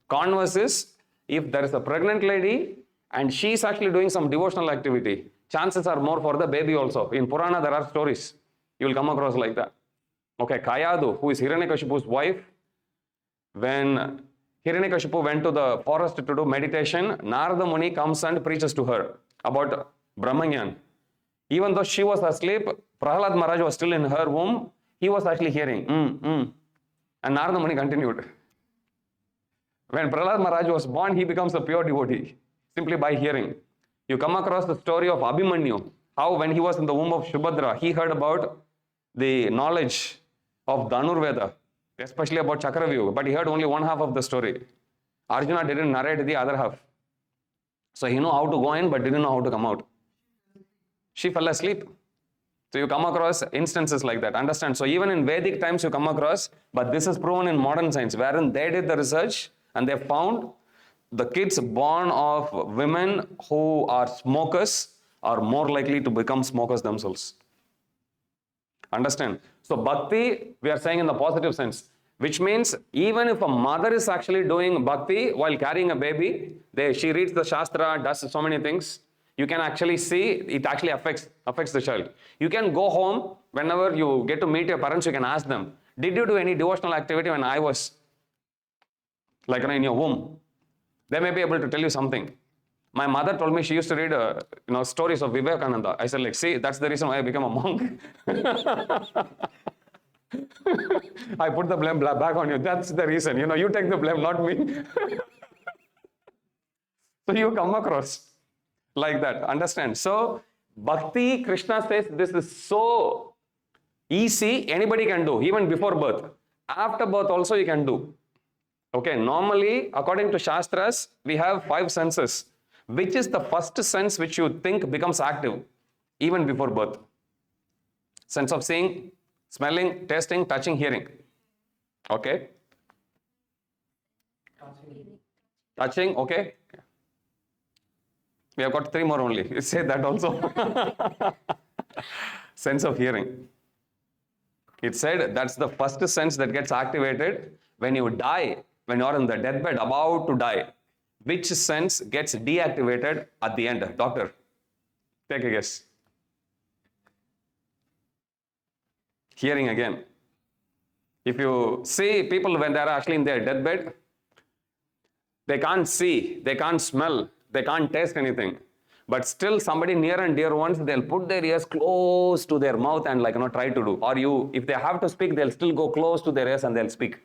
Converse is, if there is a pregnant lady and she is actually doing some devotional activity, chances are more for the baby also. In Purana, there are stories. You will come across like that. Okay, Kayadu, who is Hiranyakashipu's wife, when Hiranyakashipu went to the forest to do meditation, Narada Muni comes and preaches to her about Brahmanyan. Even though she was asleep, Prahlad Maharaj was still in her womb, he was actually hearing, and Narada Muni continued. When Prahlad Maharaj was born, he becomes a pure devotee, simply by hearing. You come across the story of Abhimanyu, how when he was in the womb of Subhadra, he heard about the knowledge of Dhanurveda, especially about Chakravyuha, but he heard only one half of the story. Arjuna didn't narrate the other half. So he knew how to go in, but didn't know how to come out. She fell asleep. So you come across instances like that. Understand? So even in Vedic times you come across, but this is proven in modern science, wherein they did the research and they found the kids born of women who are smokers are more likely to become smokers themselves. Understand? So bhakti, we are saying in the positive sense, which means even if a mother is actually doing bhakti while carrying a baby, she reads the Shastra, does so many things, you can actually see it actually affects the child. You can go home, whenever you get to meet your parents, you can ask them, did you do any devotional activity when I was like in your womb? They may be able to tell you something. My mother told me she used to read stories of Vivekananda. I said, see, that's the reason why I became a monk. I put the blame back on you. That's the reason. You take the blame, not me. So you come across like that. Understand? So bhakti, Krishna says this is so easy, anybody can do, even before birth. After birth also you can do. Okay, normally, according to Shastras, we have 5 senses. Which is the first sense which you think becomes active even before birth? Sense of seeing, smelling, tasting, touching, hearing. Okay. Touching, okay. We have got 3 more only. Say that also. Sense of hearing. It said that's the first sense that gets activated when you die, when you are in the deathbed about to die. Which sense gets deactivated at the end? Doctor, take a guess. Hearing again. If you see people when they are actually in their deathbed, they can't see, they can't smell, they can't taste anything. But still somebody near and dear ones, they'll put their ears close to their mouth and try to do. Or if they have to speak, they'll still go close to their ears and they'll speak.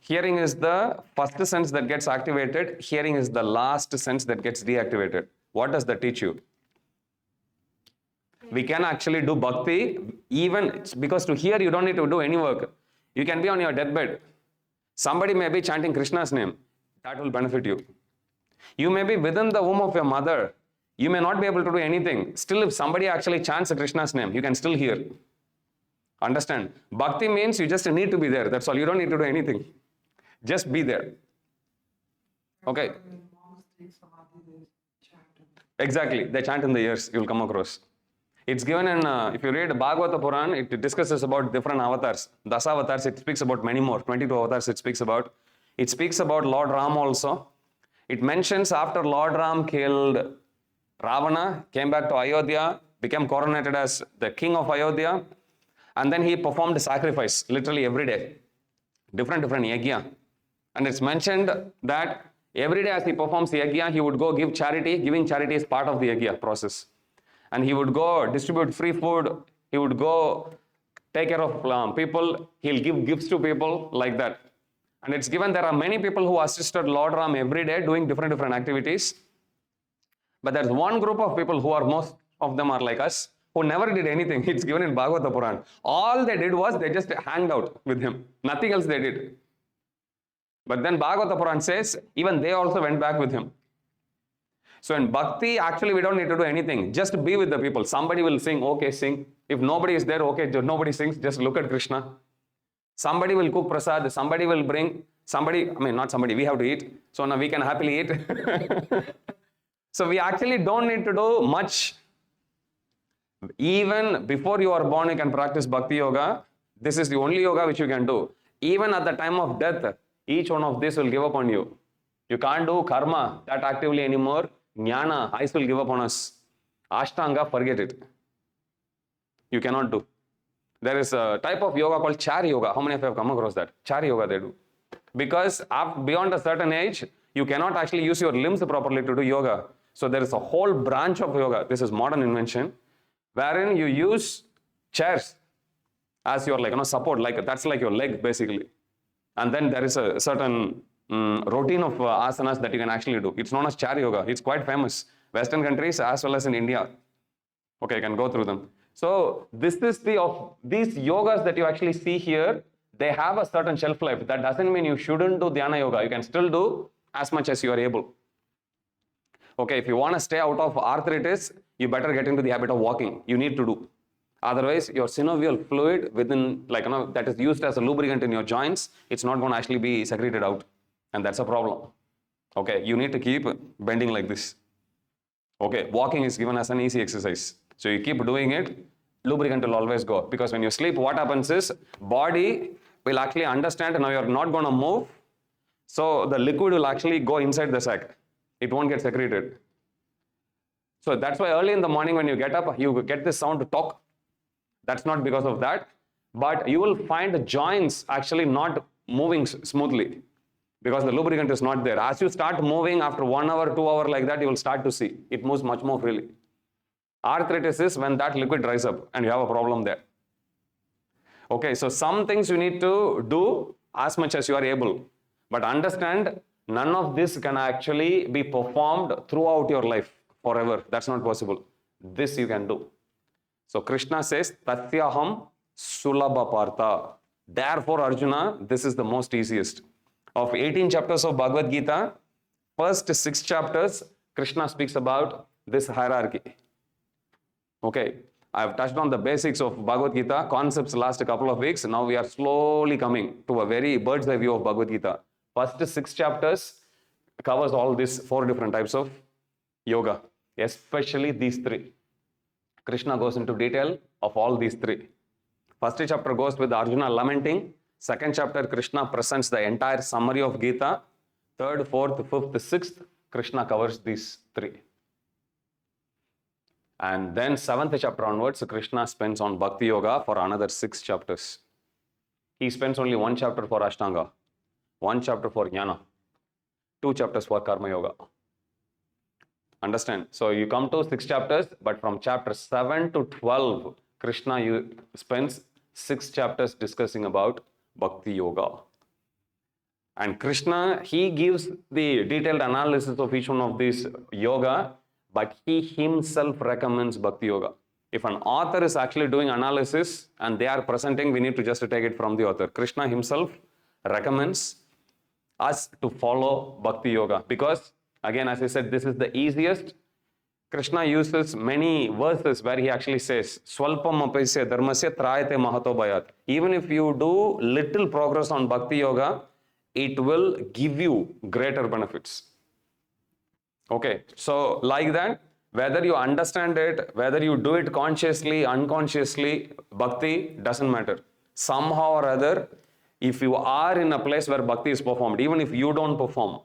Hearing is the first sense that gets activated. Hearing is the last sense that gets deactivated. What does that teach you? We can actually do bhakti even because to hear you don't need to do any work. You can be on your deathbed. Somebody may be chanting Krishna's name. That will benefit you. You may be within the womb of your mother. You may not be able to do anything. Still, if somebody actually chants Krishna's name, you can still hear. Understand? Bhakti means you just need to be there. That's all. You don't need to do anything. Just be there. Okay. Exactly. They chant in the ears. You will come across. It's given in, if you read Bhagavata Puran, it discusses about different avatars. Dasa avatars, it speaks about many more. 22 avatars it speaks about. It speaks about Lord Ram also. It mentions after Lord Ram killed Ravana, came back to Ayodhya, became coronated as the king of Ayodhya, and then he performed sacrifice literally every day. Different yajna. And it's mentioned that Every day as he performs yajna, he would go give charity. Giving charity is part of the yajna process. And he would go distribute free food. He would go take care of people. He'll give gifts to people like that. And it's given there are many people who assisted Lord Ram every day doing different activities. But there's one group of people who are most of them are like us, who never did anything. It's given in Bhagavata Puran. All they did was they just hanged out with him. Nothing else they did. But then Bhagavata Puran says, even they also went back with him. So in Bhakti, actually we don't need to do anything. Just be with the people. Somebody will sing, okay, sing. If nobody is there, okay, nobody sings, just look at Krishna. Somebody will cook prasad, somebody will bring, not somebody, we have to eat. So now we can happily eat. So we actually don't need to do much. Even before you are born, you can practice Bhakti Yoga. This is the only yoga which you can do. Even at the time of death, each one of this will give up on you. You can't do karma that actively anymore. Jnana, eyes will give up on us. Ashtanga, forget it. You cannot do. There is a type of yoga called Char Yoga. How many of you have come across that? Char Yoga they do. Because beyond a certain age, you cannot actually use your limbs properly to do yoga. So there is a whole branch of yoga. This is modern invention, wherein you use chairs as your support. That's like your leg basically. And then there is a certain routine of asanas that you can actually do. It's known as Char Yoga. It's quite famous. Western countries as well as in India. Okay, you can go through them. So this is these yogas that you actually see here, they have a certain shelf life. That doesn't mean you shouldn't do Dhyana Yoga. You can still do as much as you are able. Okay, if you want to stay out of arthritis, you better get into the habit of walking. You need to do. Otherwise, your synovial fluid within, that is used as a lubricant in your joints, it's not going to actually be secreted out. And that's a problem. Okay, you need to keep bending like this. Okay, walking is given as an easy exercise. So you keep doing it, lubricant will always go. Because when you sleep, what happens is, body will actually understand now you're not going to move. So the liquid will actually go inside the sac. It won't get secreted. So that's why early in the morning when you get up, you get this sound to talk. That's not because of that. But you will find the joints actually not moving smoothly. Because the lubricant is not there. As you start moving after 1 hour, 2 hours like that, you will start to see. It moves much more freely. Arthritis is when that liquid dries up and you have a problem there. Okay, so some things you need to do as much as you are able. But understand, none of this can actually be performed throughout your life forever. That's not possible. This you can do. So Krishna says, Tatyaham Sulabha Partha. Therefore, Arjuna, this is the most easiest. Of 18 chapters of Bhagavad Gita, first 6 chapters, Krishna speaks about this hierarchy. Okay, I've touched on the basics of Bhagavad Gita, concepts last couple of weeks. Now we are slowly coming to a very bird's eye view of Bhagavad Gita. First 6 chapters covers all these 4 different types of yoga, especially these 3. Krishna goes into detail of all these 3. First chapter goes with Arjuna lamenting. Second chapter, Krishna presents the entire summary of Gita. Third, fourth, fifth, sixth, Krishna covers these 3. And then 7th chapter onwards, Krishna spends on Bhakti Yoga for another 6 chapters. He spends only 1 chapter for Ashtanga, 1 chapter for Jnana, 2 chapters for Karma Yoga. Understand? So you come to 6 chapters, but from chapter 7 to 12, Krishna spends 6 chapters discussing about Bhakti Yoga. And Krishna, he gives the detailed analysis of each one of these yoga, but he himself recommends Bhakti Yoga. If an author is actually doing analysis and they are presenting, we need to just take it from the author. Krishna himself recommends us to follow Bhakti Yoga because, again, as I said, this is the easiest. Krishna uses many verses where he actually says, Swalpam apesya dharmasya trayate mahato bhayat. Even if you do little progress on Bhakti Yoga, it will give you greater benefits. Okay, so like that, whether you understand it, whether you do it consciously, unconsciously, Bhakti doesn't matter. Somehow or other, if you are in a place where Bhakti is performed, even if you don't perform,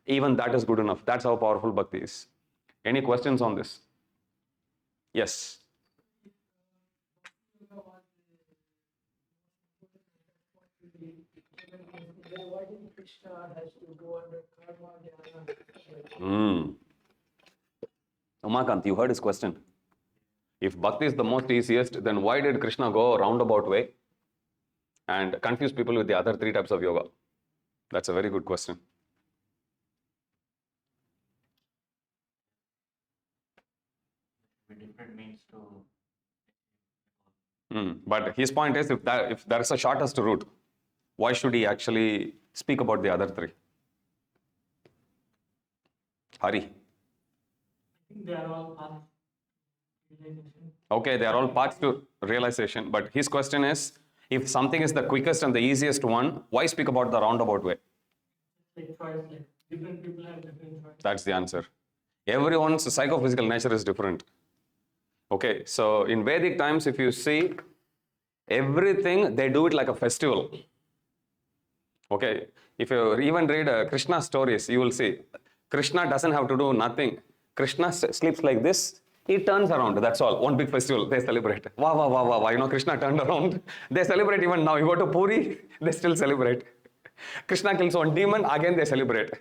even that is good enough. That's how powerful Bhakti is. Any questions on this? Yes. Krishna has to go under karma, dhyana. Umakant, you heard his question. If bhakti is the most easiest, then why did Krishna go a roundabout way and confuse people with the other three types of yoga? That's a very good question. With different means to But his point is, if there is a shortest route, why should he actually speak about the other three? Hari. I think they are all paths to realization. Okay, they are all paths to realization. But his question is, if something is the quickest and the easiest one, why speak about the roundabout way? Like choice, like different people have different choices. That's the answer. Everyone's psychophysical nature is different. Okay, so in Vedic times, if you see, everything, they do it like a festival. Okay, if you even read Krishna stories, you will see, Krishna doesn't have to do nothing. Krishna sleeps like this, he turns around, that's all. One big festival, they celebrate. Wow, wow, wow, wow, wow. You know, Krishna turned around. They celebrate even now. You go to Puri, they still celebrate. Krishna kills one demon, again they celebrate.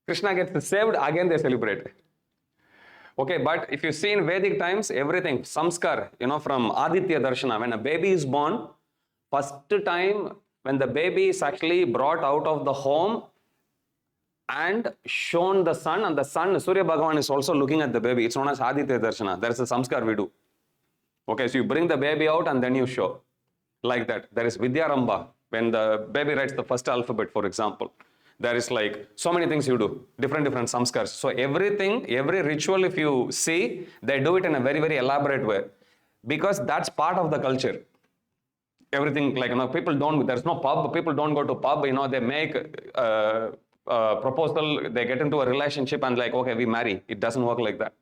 Krishna gets saved, again they celebrate. Okay, but if you see in Vedic times, everything, samskar, you know, from Aditya Darshana, when a baby is born, first time when the baby is actually brought out of the home and shown the sun, and the sun, Surya Bhagavan is also looking at the baby. It's known as Aditya Darshana. There is a samskar we do. Okay, so you bring the baby out and then you show. Like that. There is Vidyarambha, when the baby writes the first alphabet, for example. There is like so many things you do, different samskars. So everything, every ritual, if you see, they do it in a very, very elaborate way. Because that's part of the culture. Everything, like, you know, people don't, there's no pub, people don't go to pub, you know, they make a proposal, they get into a relationship and like, okay, we marry. It doesn't work like that.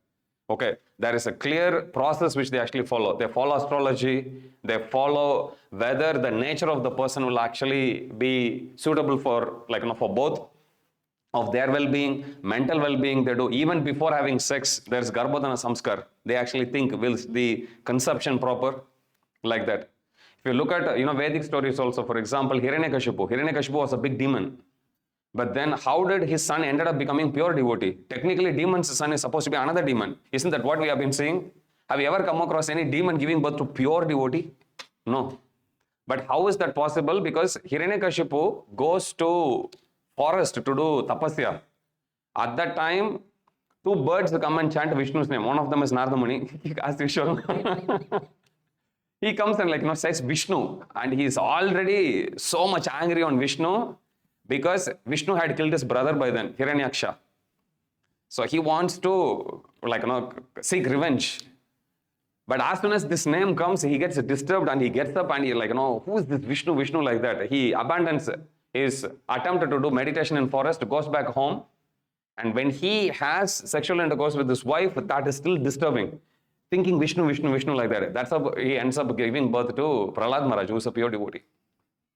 Okay, there is a clear process which they actually follow. They follow astrology, they follow whether the nature of the person will actually be suitable for, like, you know, for both of their well-being, mental well-being. They do, even before having sex, there's Garbhodana Samskar. They actually think, will the conception proper? Like that. If you look at, you know, Vedic stories also, for example, Hiranyakashipu was a big demon. But then how did his son ended up becoming pure devotee? Technically, demon's son is supposed to be another demon. Isn't that what we have been seeing? Have you ever come across any demon giving birth to pure devotee? No. But how is that possible? Because Hiranyakashipu goes to forest to do tapasya. At that time, two birds come and chant Vishnu's name. One of them is Narada Muni. He asks Vishnu. He comes and, like, you know, says Vishnu, and he is already so much angry on Vishnu because Vishnu had killed his brother by then, Hiranyaksha. So he wants to, like, you know, seek revenge. But as soon as this name comes, he gets disturbed and he gets up and he, like, you know, who is this Vishnu, like that. He abandons his attempt to do meditation in forest, goes back home, and when he has sexual intercourse with his wife, that is still disturbing. Thinking Vishnu like that. That's how he ends up giving birth to Prahlad Maharaj, who is a pure devotee.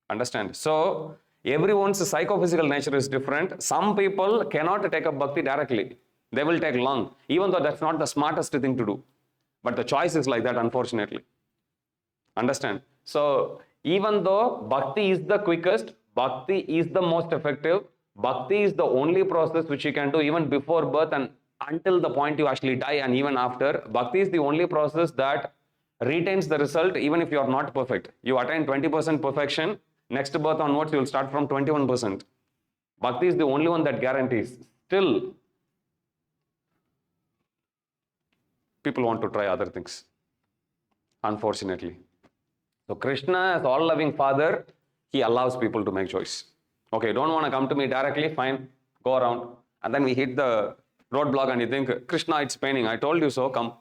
Understand? So everyone's psychophysical nature is different. Some people cannot take up bhakti directly. They will take long, even though that's not the smartest thing to do. But the choice is like that, unfortunately. Understand? So even though bhakti is the quickest, bhakti is the most effective, bhakti is the only process which you can do even before birth and until the point you actually die, and even after. Bhakti is the only process that retains the result even if you are not perfect. You attain 20% perfection, next birth onwards you will start from 21%. Bhakti is the only one that guarantees. Still, people want to try other things, unfortunately. So Krishna, as all-loving father, he allows people to make choice. Okay, you don't want to come to me directly, fine, go around. And then we hit the roadblock and you think, Krishna, it's paining, I told you so, come.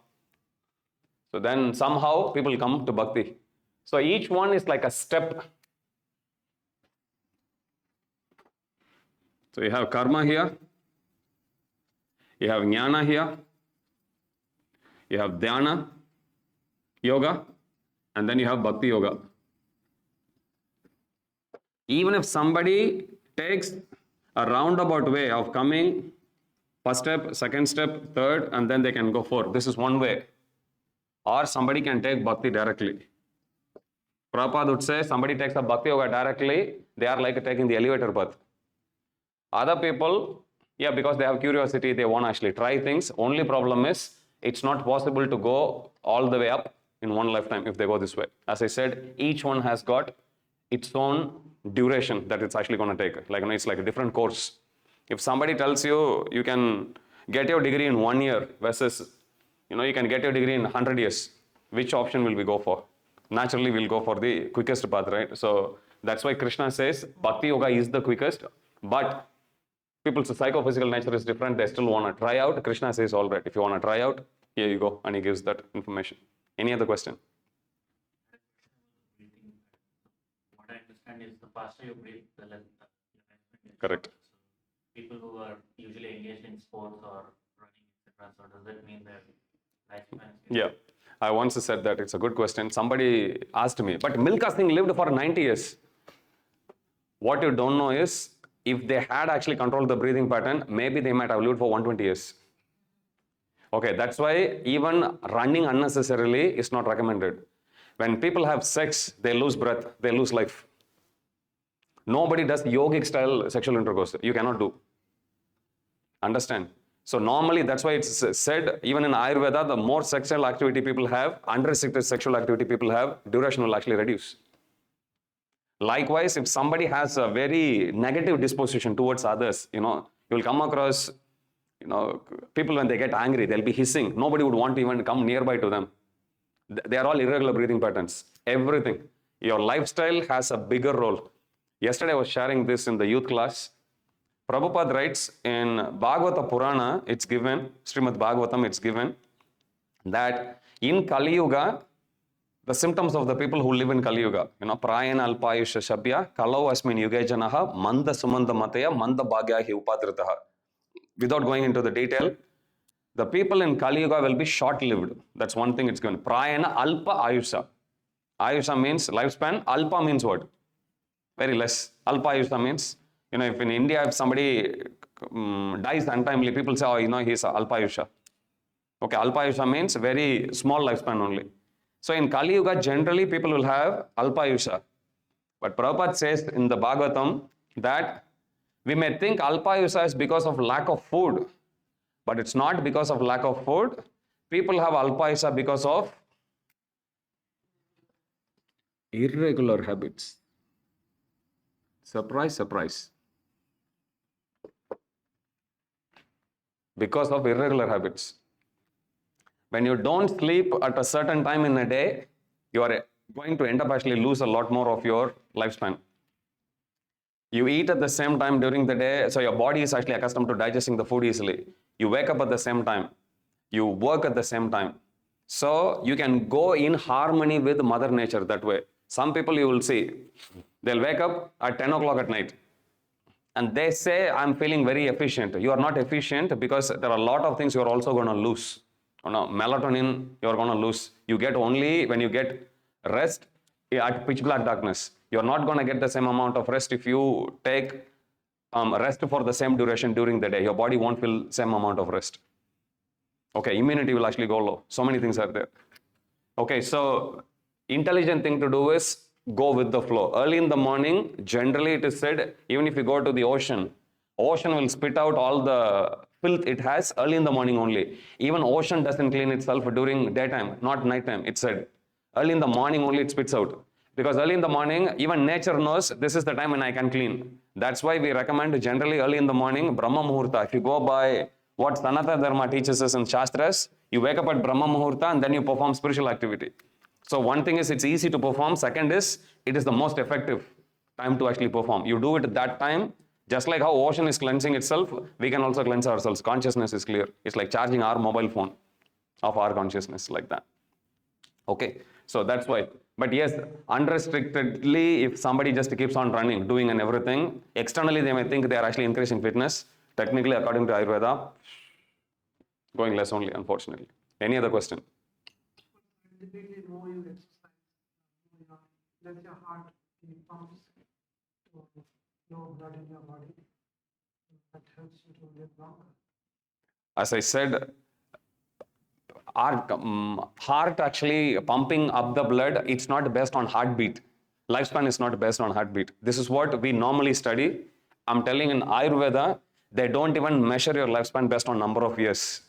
So then somehow people come to bhakti. So each one is like a step. So you have karma here, you have jnana here, you have dhyana, yoga, and then you have bhakti yoga. Even if somebody takes a roundabout way of coming, first step, second step, third, and then they can go fourth. This is one way. Or somebody can take bhakti directly. Prabhupada would say, somebody takes a bhakti yoga directly, they are like taking the elevator path. Other people, yeah, because they have curiosity, they want to actually try things. Only problem is it's not possible to go all the way up in one lifetime if they go this way. As I said, each one has got its own duration that it's actually going to take. Like, it's like a different course. If somebody tells you you can get your degree in 1 year versus, you can get your degree in 100 years, which option will we go for? Naturally, we'll go for the quickest path, right? So that's why Krishna says Bhakti Yoga is the quickest, but people's psychophysical nature is different. They still want to try out. Krishna says, all right, if you want to try out, here you go. And he gives that information. Any other question? Breathing. What I understand is the faster you breathe, the less the lifespan gets Correct. shorter. So people who are usually engaged in sports or running, etc. So does that mean their lifespan is Yeah. I once said that. It's a good question. Somebody asked me, but Milka Singh lived for 90 years. What you don't know is, if they had actually controlled the breathing pattern, maybe they might have lived for 120 years. Okay, that's why even running unnecessarily is not recommended. When people have sex, they lose breath, they lose life. Nobody does yogic style sexual intercourse. You cannot do. Understand? So normally that's why it's said, even in Ayurveda, the more sexual activity people have, unrestricted sexual activity people have, duration will actually reduce. Likewise, if somebody has a very negative disposition towards others, you'll come across, people when they get angry, they'll be hissing. Nobody would want to even come nearby to them. They are all irregular breathing patterns. Everything. Your lifestyle has a bigger role. Yesterday I was sharing this in the youth class. Prabhupada writes in Bhagavata Purana, it's given, Srimad Bhagavatam, it's given, that in Kali Yuga, the symptoms of the people who live in Kali Yuga, Prayana Alpayusha Shabya, Kalau Asmin Yuge Janaha, Manda Sumanda Mataya, Manda Bhagya Hi Upadritaha. Without going into the detail, the people in Kali Yuga will be short-lived. That's one thing it's given. Prayana Alpa Ayusha. Ayusha means lifespan. Alpa means what? Very less. Alpa Ayusha means, if in India, if somebody dies untimely, people say, he's Alpa Ayusha. Okay, Alpa Ayusha means very small lifespan only. So in Kali Yuga, generally people will have Alpa Ayusha. But Prabhupada says in the Bhagavatam that we may think Alpa Ayusha is because of lack of food, but it's not because of lack of food. People have Alpa Ayusha because of irregular habits. Surprise, surprise. Because of irregular habits. When you don't sleep at a certain time in a day, you are going to end up actually lose a lot more of your lifespan. You eat at the same time during the day, so your body is actually accustomed to digesting the food easily. You wake up at the same time. You work at the same time. So you can go in harmony with Mother Nature that way. Some people you will see, they'll wake up at 10 o'clock at night. And they say, I'm feeling very efficient. You are not efficient because there are a lot of things you are also going to lose. Melatonin, you are going to lose. You get only when you get rest at pitch black darkness. You are not going to get the same amount of rest if you take rest for the same duration during the day. Your body won't feel same amount of rest. Okay, immunity will actually go low. So many things are there. Okay, so intelligent thing to do is go with the flow. Early in the morning, generally it is said, even if you go to the ocean will spit out all the filth it has early in the morning only. Even ocean doesn't clean itself during daytime, not nighttime, it's said. Early in the morning only it spits out. Because early in the morning, even nature knows this is the time when I can clean. That's why we recommend generally early in the morning, Brahma Muhurta. If you go by what Sanatana Dharma teaches us in Shastras, you wake up at Brahma Muhurta and then you perform spiritual activity. So one thing is it's easy to perform. Second is it is the most effective time to actually perform. You do it at that time. Just like how ocean is cleansing itself, we can also cleanse ourselves. Consciousness is clear. It's like charging our mobile phone of our consciousness like that. Okay, so that's why. But yes, unrestrictedly, if somebody just keeps on running, doing and everything, externally they may think they are actually increasing fitness. Technically, according to Ayurveda, going less only, unfortunately. Any other question? Typically, more you exercise, let your heart pumps to flow blood in your body. That helps you to live longer. As I said, our heart actually pumping up the blood, it's not based on heartbeat. Lifespan is not based on heartbeat. This is what we normally study. I'm telling in Ayurveda, they don't even measure your lifespan based on number of years.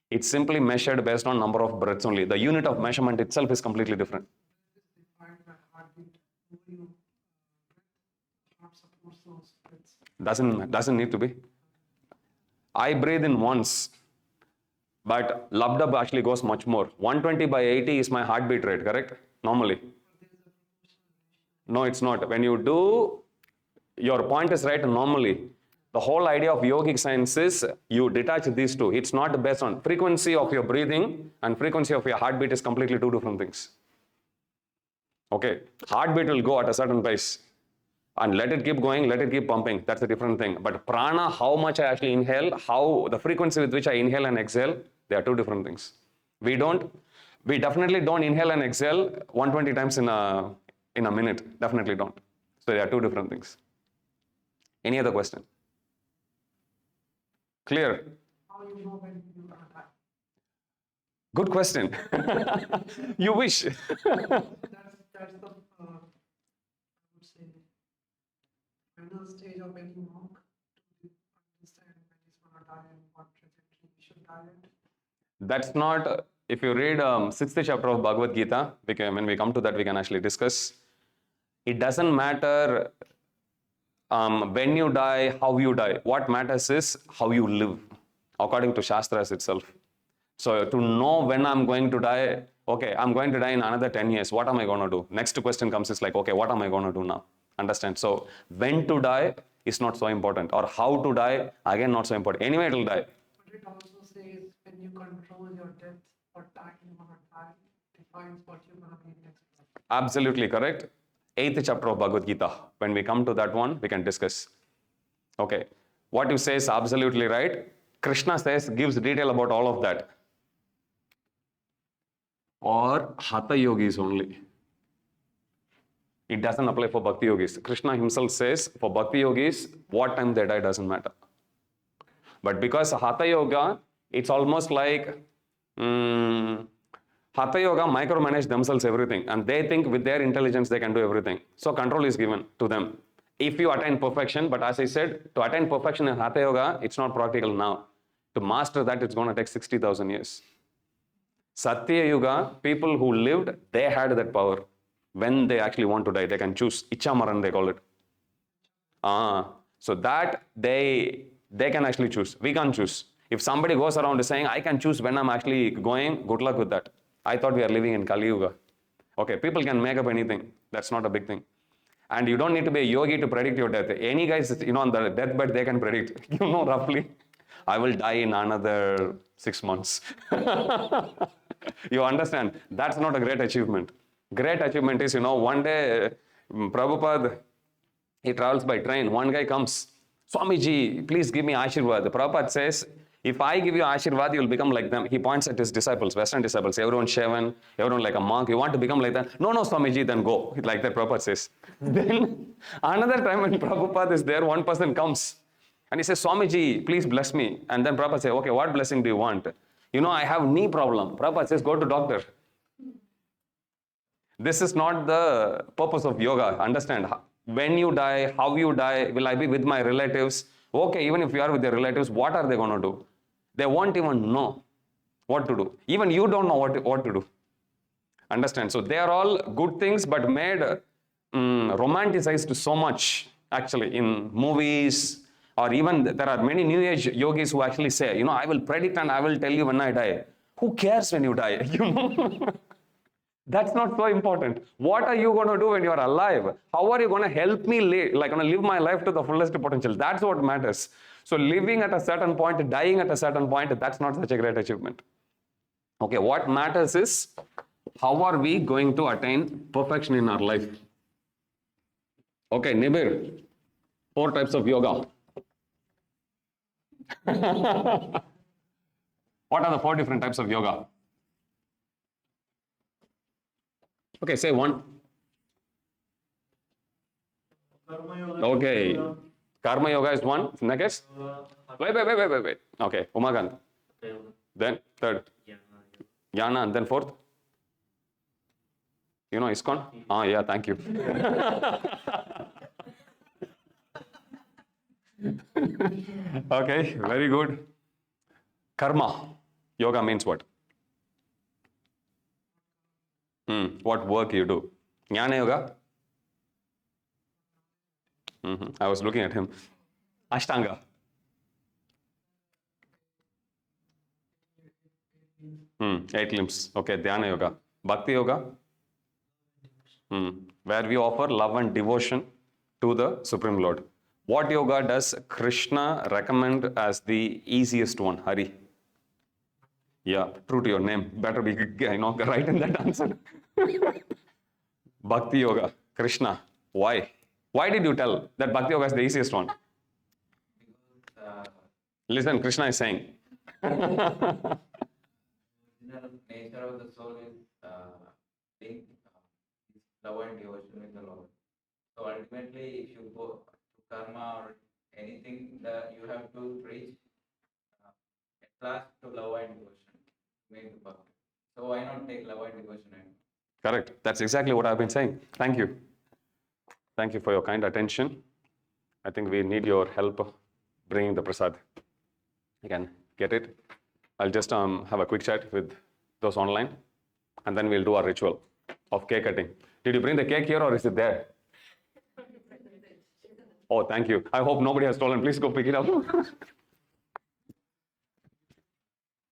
It's simply measured based on number of breaths only. The unit of measurement itself is completely different. This is defined by heartbeat. More you breathe, heart supports those breaths. Doesn't need to be. I breathe in once, but lub-dub actually goes much more. 120 by 80 is my heartbeat rate, correct? Normally. No, it's not. When you do, your point is right normally. The whole idea of yogic science is you detach these two. It's not based on frequency of your breathing and frequency of your heartbeat is completely two different things. Okay, heartbeat will go at a certain pace and let it keep going, let it keep pumping. That's a different thing. But prana, how much I actually inhale, how the frequency with which I inhale and exhale, they are two different things. We definitely don't inhale and exhale 120 times in a minute. Definitely don't. So they are two different things. Any other question? Clear? How you know when you are die? Good question. You wish. That's the I would say final stage of any monk to understand when he's gonna die and what trajectory he should die at. That's not, if you read 6th chapter of Bhagavad Gita, when we come to that, we can actually discuss. It doesn't matter when you die, how you die. What matters is how you live, according to Shastras itself. So to know when I'm going to die, okay, I'm going to die in another 10 years. What am I going to do? Next question comes is like, okay, what am I going to do now? Understand? So when to die is not so important, or how to die, again, not so important. Anyway, it will die. But it also says when you control your death, what time you're gonna die defines what you're gonna be next life. Absolutely correct. 8th chapter of Bhagavad Gita. When we come to that one, we can discuss. Okay. What you say is absolutely right. Krishna gives detail about all of that. Or Hatha yogis only. It doesn't apply for Bhakti yogis. Krishna himself says for Bhakti yogis, what time they die doesn't matter. But because Hatha yoga, it's almost like Hatha yoga micromanage themselves everything, and they think with their intelligence they can do everything. So control is given to them. If you attain perfection, but as I said, to attain perfection in Hatha yoga, it's not practical now. To master that, it's going to take 60,000 years. Satya Yuga, people who lived, they had that power. When they actually want to die, they can choose. Ichamaran, they call it. So that they can actually choose. We can't choose. If somebody goes around saying, I can choose when I'm actually going, good luck with that. I thought we are living in Kali Yuga. Okay, people can make up anything. That's not a big thing. And you don't need to be a yogi to predict your death. Any guys, on the deathbed, they can predict. Roughly, I will die in another 6 months. You understand? That's not a great achievement. Great achievement is, one day, Prabhupada, he travels by train. One guy comes, Swamiji, please give me Ashirvad. Prabhupada says, if I give you Ashirvad, you'll become like them. He points at his disciples, Western disciples, everyone shaven, everyone like a monk. You want to become like that? No, Swamiji, then go. Like that, Prabhupada says. Then, another time when Prabhupada is there, one person comes and he says, Swamiji, please bless me. And then Prabhupada says, okay, what blessing do you want? I have knee problem. Prabhupada says, go to doctor. This is not the purpose of yoga. Understand? When you die, how you die, will I be with my relatives? Okay, even if you are with your relatives, what are they going to do? They won't even know what to do. Even you don't know what to do. Understand? So they are all good things, but made romanticized so much, actually, in movies, or even there are many new age yogis who actually say, I will predict and I will tell you when I die. Who cares when you die? That's not so important. What are you going to do when you are alive? How are you going to help me live my life to the fullest potential? That's what matters. So living at a certain point, dying at a certain point, that's not such a great achievement. Okay, what matters is how are we going to attain perfection in our life? Okay, Nibir, 4 types of yoga. What are the 4 different types of yoga? Okay, say one. Okay, Karma yoga is one. Next? Wait. Okay, Umakant. Then third. Jnana, and then fourth? ISKCON? Yeah, thank you. Okay, very good. Karma. Yoga means what? What work you do? Jnana yoga? I was looking at him. Ashtanga. 8 limbs. Okay, Dhyana yoga. Bhakti yoga? Where we offer love and devotion to the Supreme Lord. What yoga does Krishna recommend as the easiest one? Hari. Yeah, true to your name. Better be right in that answer. Bhakti yoga. Krishna. Why? Why did you tell that Bhakti yoga is the easiest one? Because Listen, Krishna is saying. original nature of the soul is linked is love and devotion with the Lord. So ultimately, if you go to karma or anything, that you have to reach at last to love and devotion, make the bhakti. So why not take love and devotion and Correct. That's exactly what I've been saying. Thank you. Thank you for your kind attention. I think we need your help bringing the prasad. You can get it. I'll just have a quick chat with those online, and then we'll do our ritual of cake cutting. Did you bring the cake here or is it there? Oh, thank you. I hope nobody has stolen. Please go pick it up.